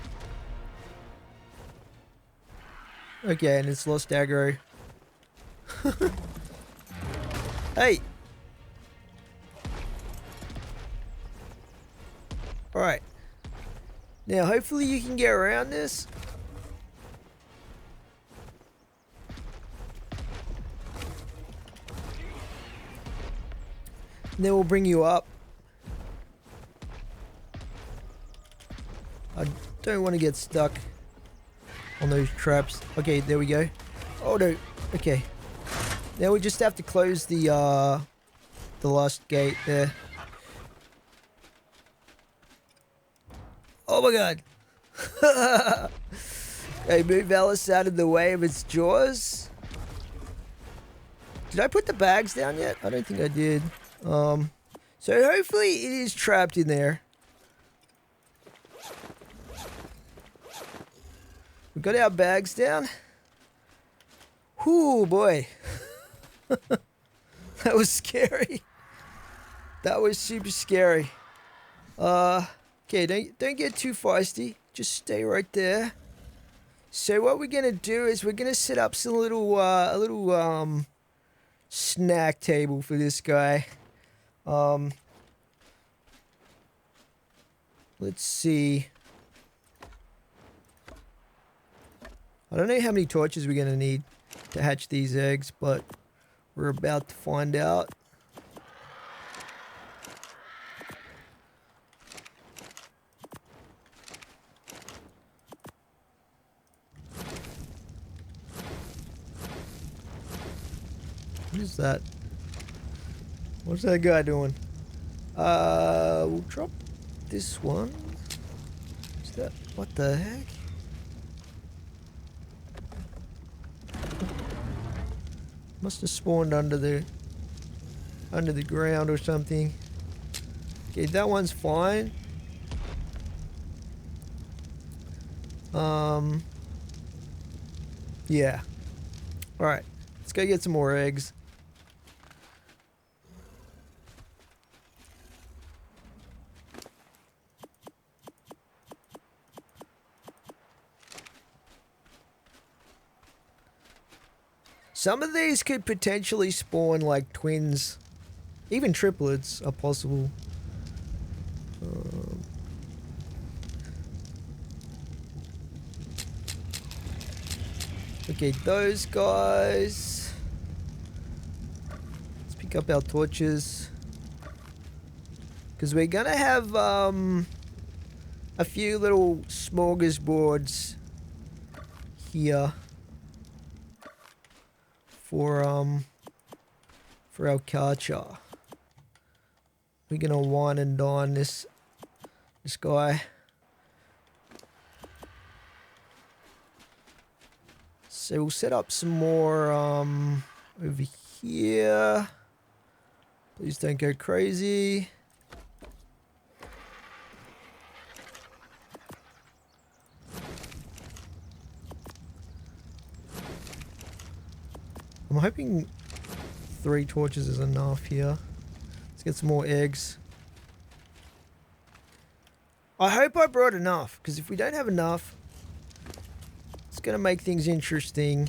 Okay, and it's lost aggro. Hey! Alright. Now, hopefully you can get around this. And then we'll bring you up. I don't want to get stuck on those traps. Okay, there we go. Oh no. Okay. Now we just have to close the last gate there. Oh my god. Okay, move Alice out of the way of its jaws. Did I put the bags down yet? I don't think I did. So hopefully it is trapped in there. We got our bags down. Whoo, boy. That was scary. That was super scary. Okay, don't get too feisty. Just stay right there. So what we're gonna do is we're gonna set up some little snack table for this guy. Let's see. I don't know how many torches we're gonna need to hatch these eggs, but we're about to find out. What is that? What's that guy doing? We'll drop this one. Is that, what the heck? Must have spawned under the ground or something. Okay, that one's fine. Yeah. Alright. Let's go get some more eggs. Some of these could potentially spawn like twins. Even triplets are possible. Okay, those guys. Let's pick up our torches. Because we're going to have a few little smorgasbords here. For our Charcha. We're gonna wine and dine this guy. So we'll set up some more over here. Please don't go crazy. I'm hoping 3 torches is enough here. Let's get some more eggs. I hope I brought enough, because if we don't have enough, it's going to make things interesting.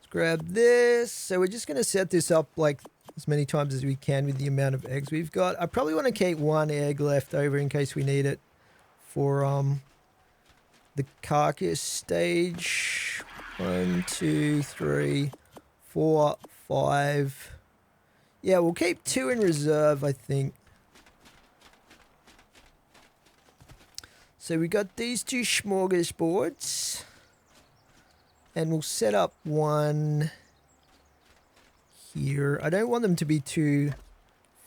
Grab this. So we're just going to set this up like as many times as we can with the amount of eggs we've got. I probably want to keep 1 egg left over in case we need it for the carcass stage. 1, 2, 3, 4, 5. Yeah, we'll keep 2 in reserve, I think. So we got these 2 smorgasbords. And we'll set up 1 here. I don't want them to be too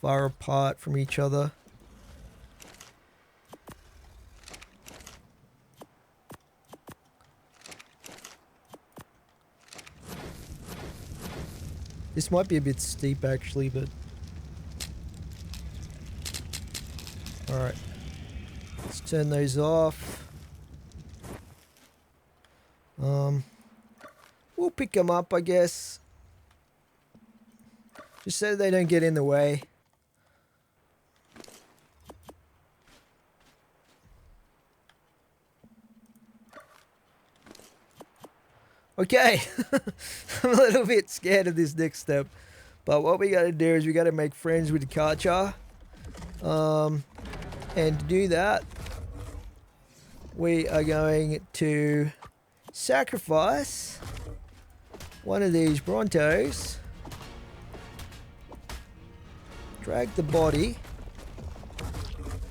far apart from each other. This might be a bit steep actually, but... Alright. Let's turn those off. We'll pick them up, I guess. Just so they don't get in the way. Okay. I'm a little bit scared of this next step. But what we got to do is we got to make friends with the Charcha. And to do that, we are going to sacrifice one of these Brontos, drag the body.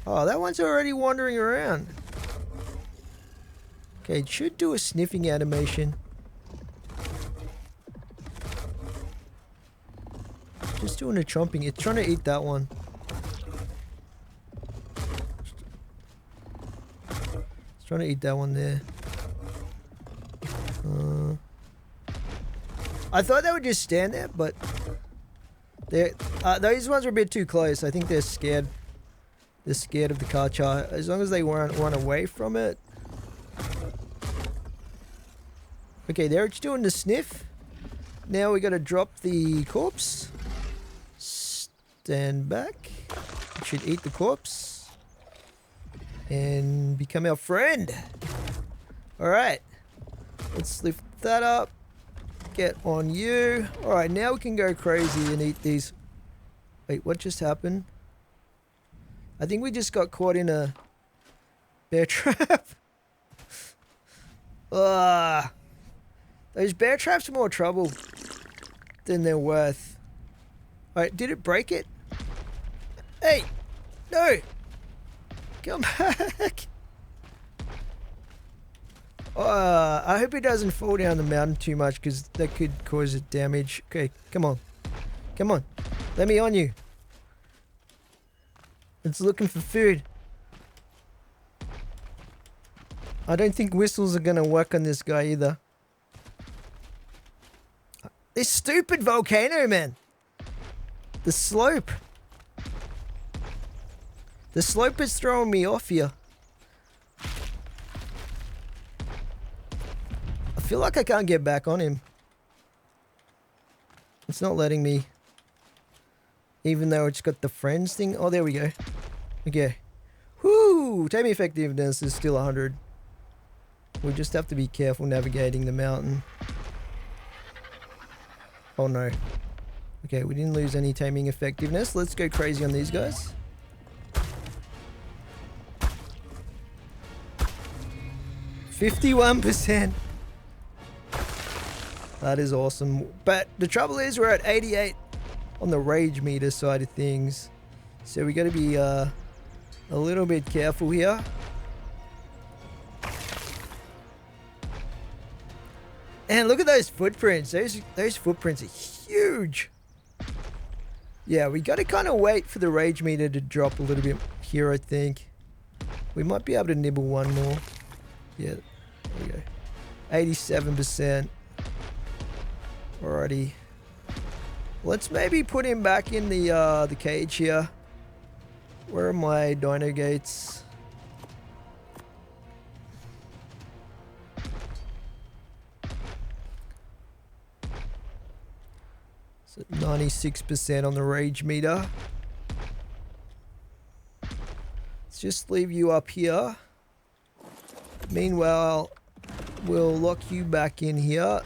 Oh, that one's already wandering around. Okay, it should do a sniffing animation. Just doing a chomping. It's trying to eat that one. It's trying to eat that one there. I thought they would just stand there, but those ones are a bit too close. I think they're scared. They're scared of the Charcha. As long as they won't run away from it. Okay, they're just doing the sniff. Now we got to drop the corpse. Stand back. It should eat the corpse. And become our friend. Alright. Let's lift that up. Get on you. Alright, now we can go crazy and eat these. Wait, what just happened? I think we just got caught in a bear trap. Those bear traps are more trouble than they're worth. Alright, did it break it? Hey! No! Come back! I hope it doesn't fall down the mountain too much because that could cause it damage. Okay, come on. Come on. Let me on you. It's looking for food. I don't think whistles are going to work on this guy either. This stupid volcano, man. The slope. The slope is throwing me off here. I feel like I can't get back on him. It's not letting me. Even though it's got the friends thing. Oh, there we go. Okay. Whoo! Tame effectiveness is still 100. We just have to be careful navigating the mountain. Oh no. Okay, we didn't lose any taming effectiveness. Let's go crazy on these guys. %51%. That is awesome. But the trouble is we're at 88 on the rage meter side of things. So we got to be a little bit careful here. And look at those footprints. Those footprints are huge. Yeah, we got to kind of wait for the rage meter to drop a little bit here, I think. We might be able to nibble one more. Yeah, there we go. 87%. Alrighty. Let's maybe put him back in the cage here. Where are my dino gates? So 96% on the rage meter. Let's just leave you up here. Meanwhile, we'll lock you back in here.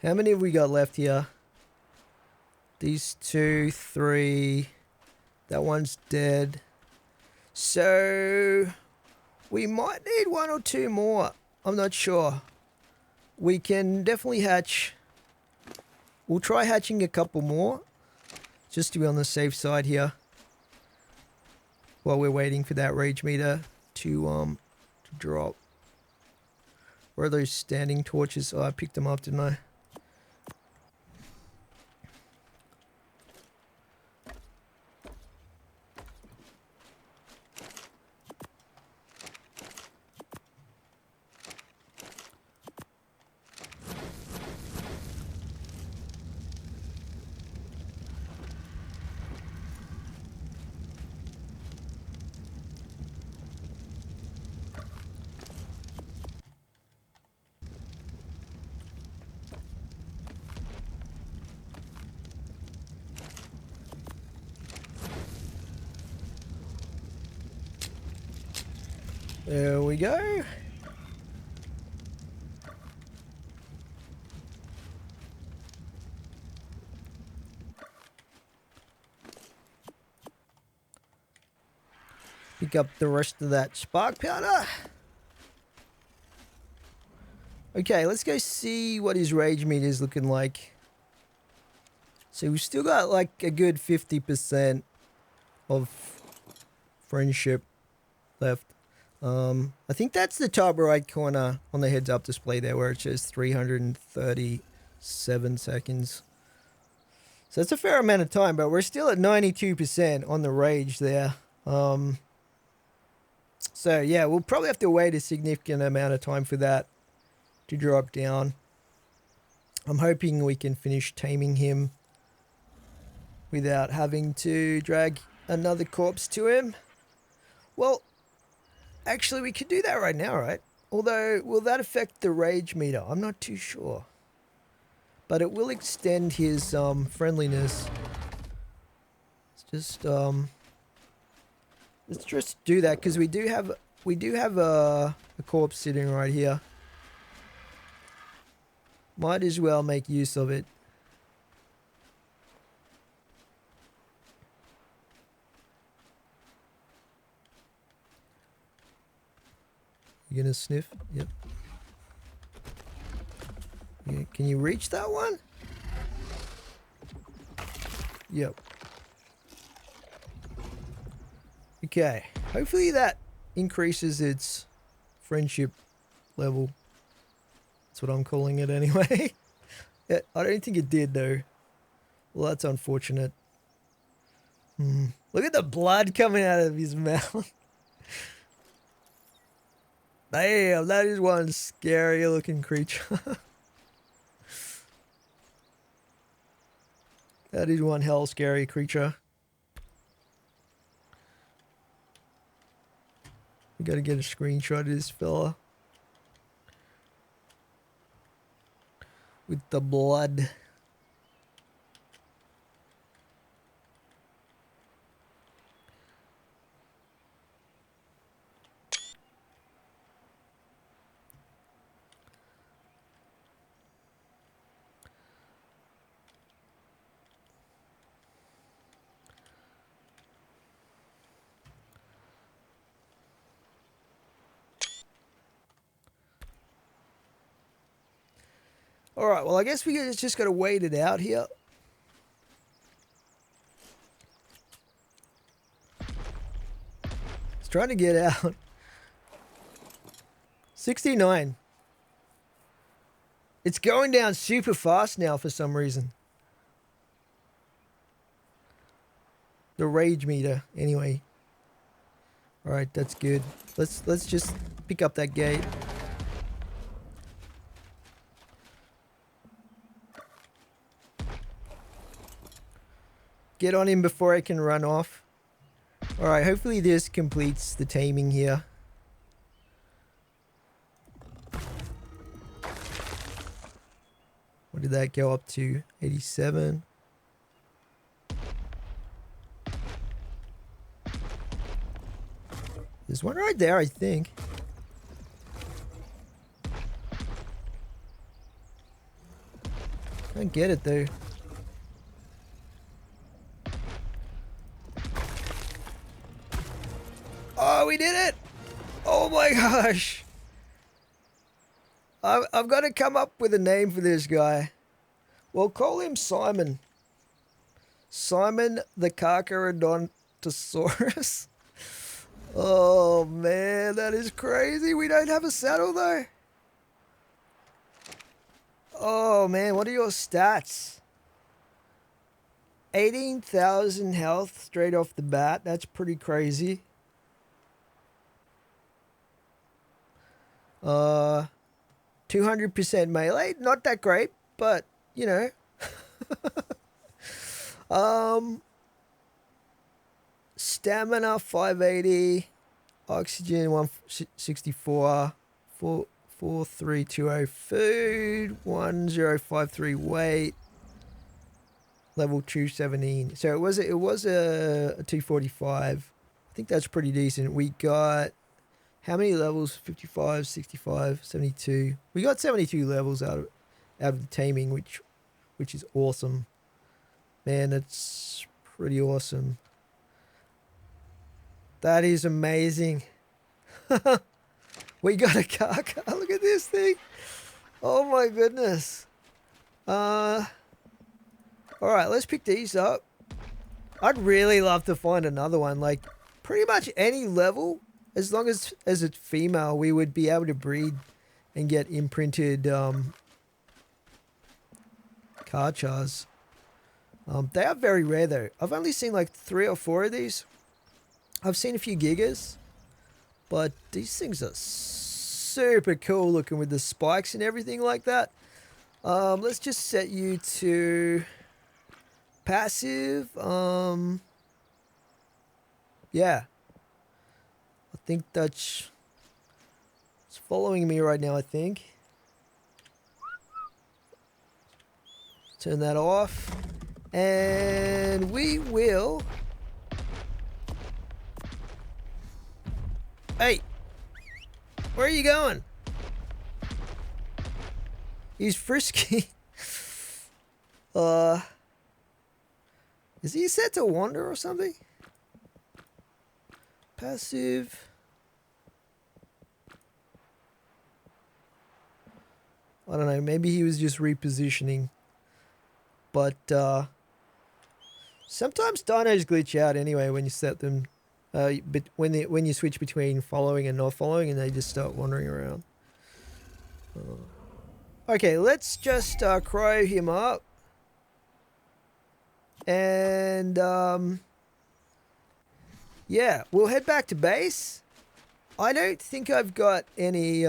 How many have we got left here? These 2, 3. That one's dead. So we might need 1 or 2 more. I'm not sure. We can definitely hatch. We'll try hatching a couple more. Just to be on the safe side here. While we're waiting for that rage meter to drop. Where are those standing torches? Oh, I picked them up, didn't I? There we go. Pick up the rest of that spark powder. Okay, let's go see what his rage meter is looking like. So we've still got like a good 50% of friendship left. I think that's the top right corner on the heads up display there where it shows 337 seconds. So it's a fair amount of time, but we're still at 92% on the rage there. So yeah, we'll probably have to wait a significant amount of time for that to drop down. I'm hoping we can finish taming him without having to drag another corpse to him. Well, actually, we could do that right now, right? Although, will that affect the rage meter? I'm not too sure. But it will extend his friendliness. Let's just do that because we do have a corpse sitting right here. Might as well make use of it. You gonna sniff? Yep. Yeah, Can you reach that one? Yep. Okay. Hopefully that increases its friendship level. That's what I'm calling it anyway. Yeah, I don't think it did though. Well, that's unfortunate. Look at the blood coming out of his mouth. Damn, that is one scary looking creature. That is one hell scary creature. We gotta get a screenshot of this fella. With the blood. Alright, well I guess we just gotta wait it out here. It's trying to get out. 69. It's going down super fast now for some reason. The rage meter, anyway. Alright, that's good. Let's just pick up that gate. Get on him before I can run off. Alright, hopefully this completes the taming here. What did that go up to? 87. There's one right there, I think. I don't get it though. Oh, we did it! Oh my gosh! I've got to come up with a name for this guy. We'll call him Simon. Simon the Charcharadontosaurus. Oh man, that is crazy. We don't have a saddle though. Oh man, what are your stats? 18,000 health straight off the bat. That's pretty crazy. 200% melee, not that great, but you know. Stamina 580, oxygen 164, 4320 food, 1053 weight, level 217. So it was a 245. I think that's pretty decent. We got how many levels? 55, 65, 72. We got 72 levels out of the taming, which is awesome. Man, that's pretty awesome. That is amazing. We got a car. Look at this thing. Oh my goodness. All right, let's pick these up. I'd really love to find another one. Like pretty much any level, as long as it's female, we would be able to breed and get imprinted Charchas. They are very rare though. I've only seen like 3 or 4 of these. I've seen a few gigas, but these things are super cool looking with the spikes and everything like that. Let's just set you to passive. Yeah. I think that's it's following me right now, I think. Turn that off. And we will... Hey! Where are you going? He's frisky. Is he set to wander or something? Passive. I don't know, maybe he was just repositioning. But sometimes dinos glitch out anyway when you set them, but when you switch between following and not following, and they just start wandering around. Okay, let's just cryo him up. And yeah, we'll head back to base. I don't think I've got any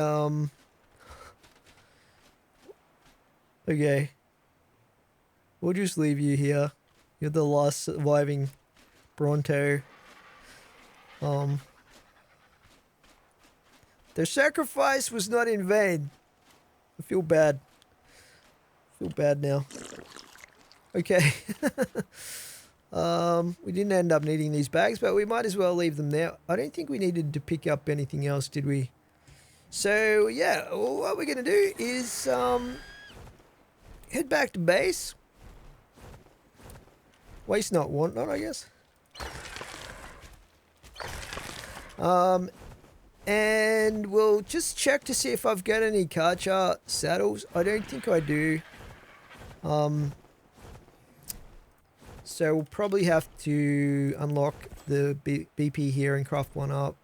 okay. We'll just leave you here. You're the last surviving Bronto. Their sacrifice was not in vain. I feel bad. I feel bad now. Okay. We didn't end up needing these bags, but we might as well leave them there. I don't think we needed to pick up anything else, did we? So, yeah, what we're going to do is head back to base. Waste not, want not, I guess. And we'll just check to see if I've got any Charcha saddles. I don't think I do. So we'll probably have to unlock the BP here and craft one up.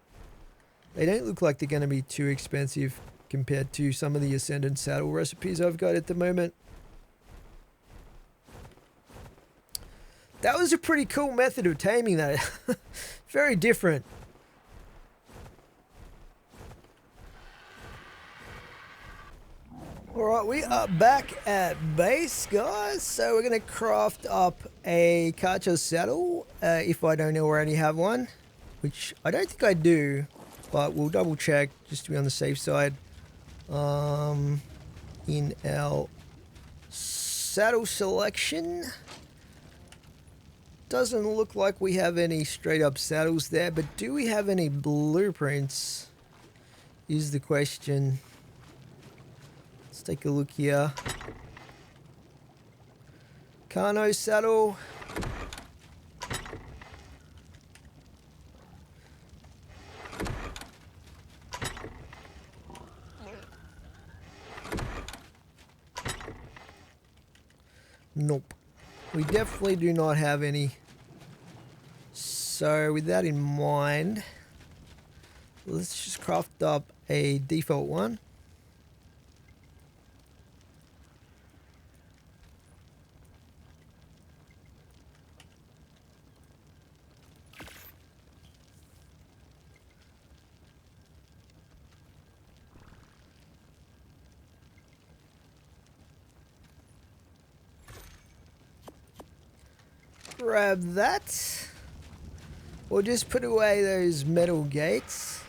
They don't look like they're going to be too expensive compared to some of the Ascended saddle recipes I've got at the moment. That was a pretty cool method of taming that. Very different. Alright, we are back at base, guys. So we're going to craft up a Charcha saddle, if I don't already have one. Which I don't think I do, but we'll double check just to be on the safe side. In our saddle selection. Doesn't look like we have any straight up saddles there, but do we have any blueprints? Is the question. Let's take a look here. Carno saddle. Nope. We definitely do not have any. So with that in mind, let's just craft up a default one. Grab that. We'll just put away those metal gates.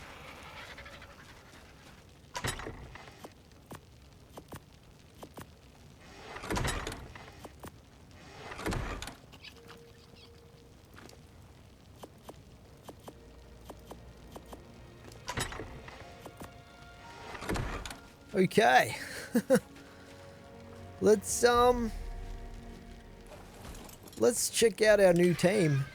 Okay. Let's check out our new Tame.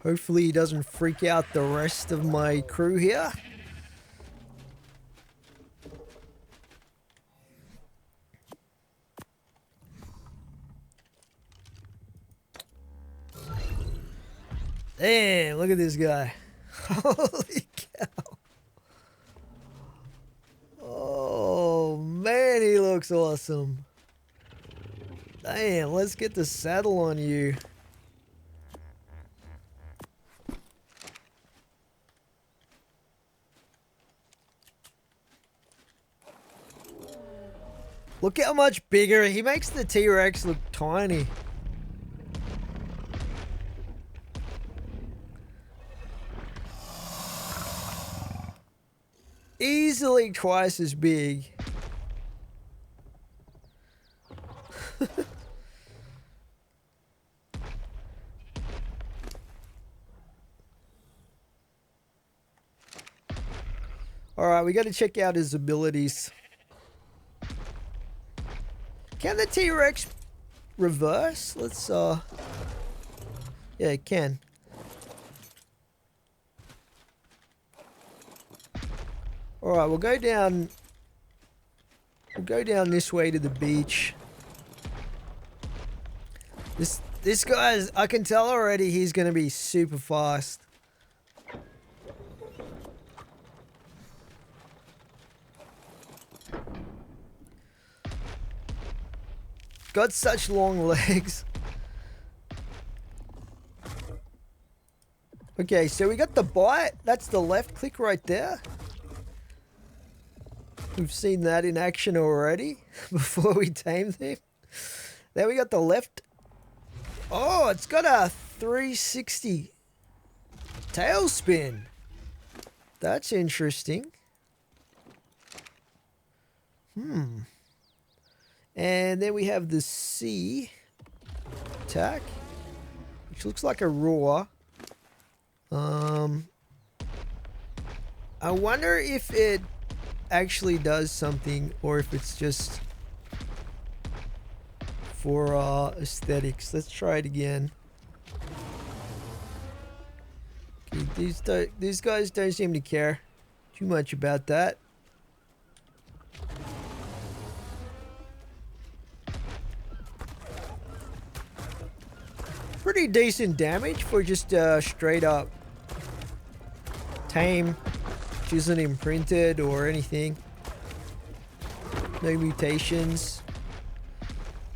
Hopefully he doesn't freak out the rest of my crew here. Damn, look at this guy. Holy cow. Oh man, he looks awesome. Damn, let's get the saddle on you. Look how much bigger. He makes the T-Rex look tiny. Easily twice as big. Alright, we got to check out his abilities. Can the T-Rex reverse? Let's, yeah, it can. All right, we'll go down. We'll go down this way to the beach. This guy's, I can tell already he's going to be super fast. Got such long legs. Okay, so we got the bite. That's the left click right there. We've seen that in action already before we tamed him. Then we got the left. Oh, it's got a 360 tail spin. That's interesting. And then we have the C attack, which looks like a roar. I wonder if it actually does something or if it's just for aesthetics. Let's try it again. Okay, these guys don't seem to care too much about that. Pretty decent damage for just straight up Tame, which isn't imprinted or anything. No mutations.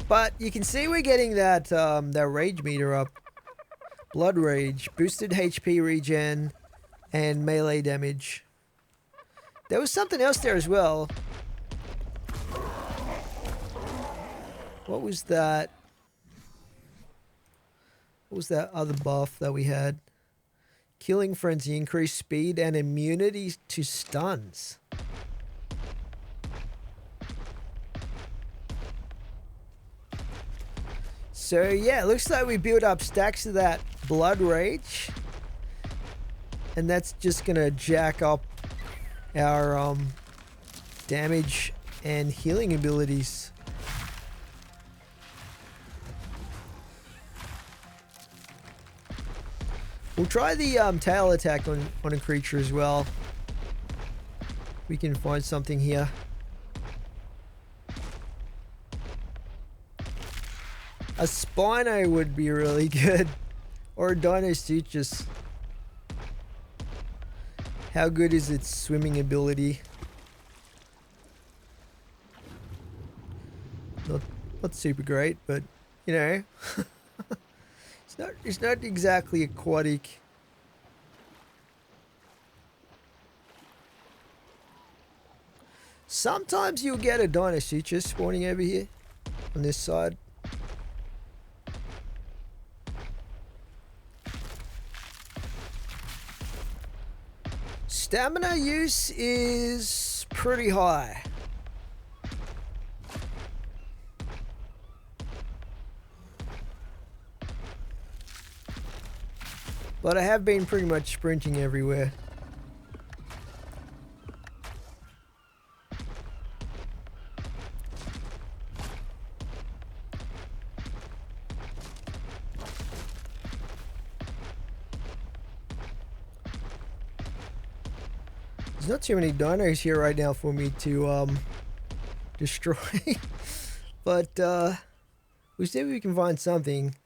But you can see we're getting that that rage meter up. Blood rage, boosted HP regen, and melee damage. There was something else there as well. What was that? What was that other buff that we had? Killing Frenzy, increased speed and immunity to stuns. So yeah, it looks like we built up stacks of that blood rage. And that's just gonna jack up our damage and healing abilities. We'll try the tail attack on a creature as well. We can find something here. A Spino would be really good. Or a Dinosuchus. How good is its swimming ability? Not super great, but you know. It's not exactly aquatic. Sometimes you'll get a Dinosuchus spawning over here on this side. Stamina use is pretty high. But I have been pretty much sprinting everywhere. There's not too many dinos here right now for me to destroy. But we'll see if we can find something.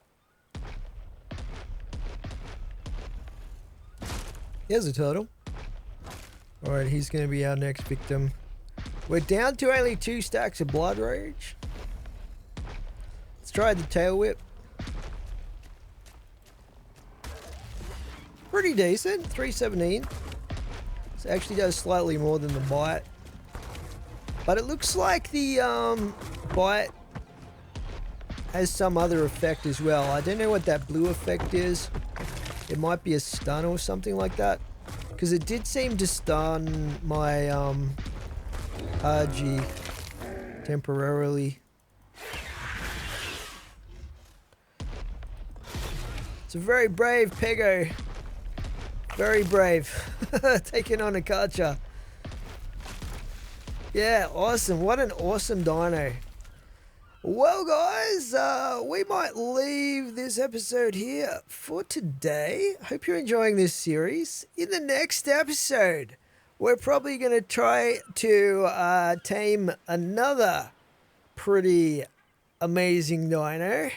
Here's a turtle. Alright, he's going to be our next victim. We're down to only 2 stacks of blood rage. Let's try the tail whip. Pretty decent, 317. This actually does slightly more than the bite. But it looks like the bite has some other effect as well. I don't know what that blue effect is. It might be a stun or something like that. Because it did seem to stun my RG temporarily. It's a very brave Pego. Very brave. Taking on a Charcha. Yeah, awesome. What an awesome dino. Well, guys, we might leave this episode here for today. Hope you're enjoying this series. In the next episode, we're probably going to try to tame another pretty amazing dino,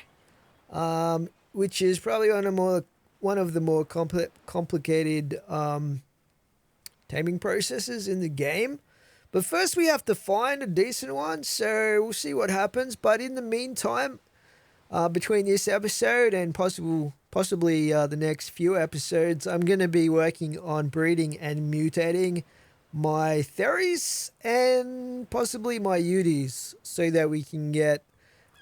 which is probably one of the more complicated taming processes in the game. But first we have to find a decent one, so we'll see what happens. But in the meantime, between this episode and possibly the next few episodes, I'm going to be working on breeding and mutating my Theris and possibly my Utis, so that we can get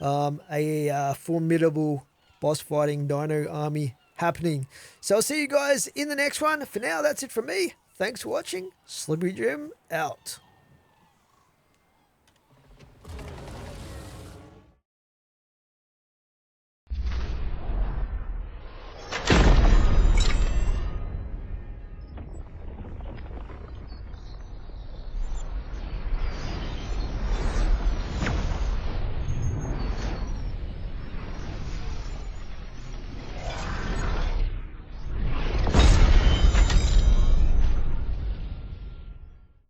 a formidable boss fighting dino army happening. So I'll see you guys in the next one. For now, that's it from me. Thanks for watching. Slippery Jim out.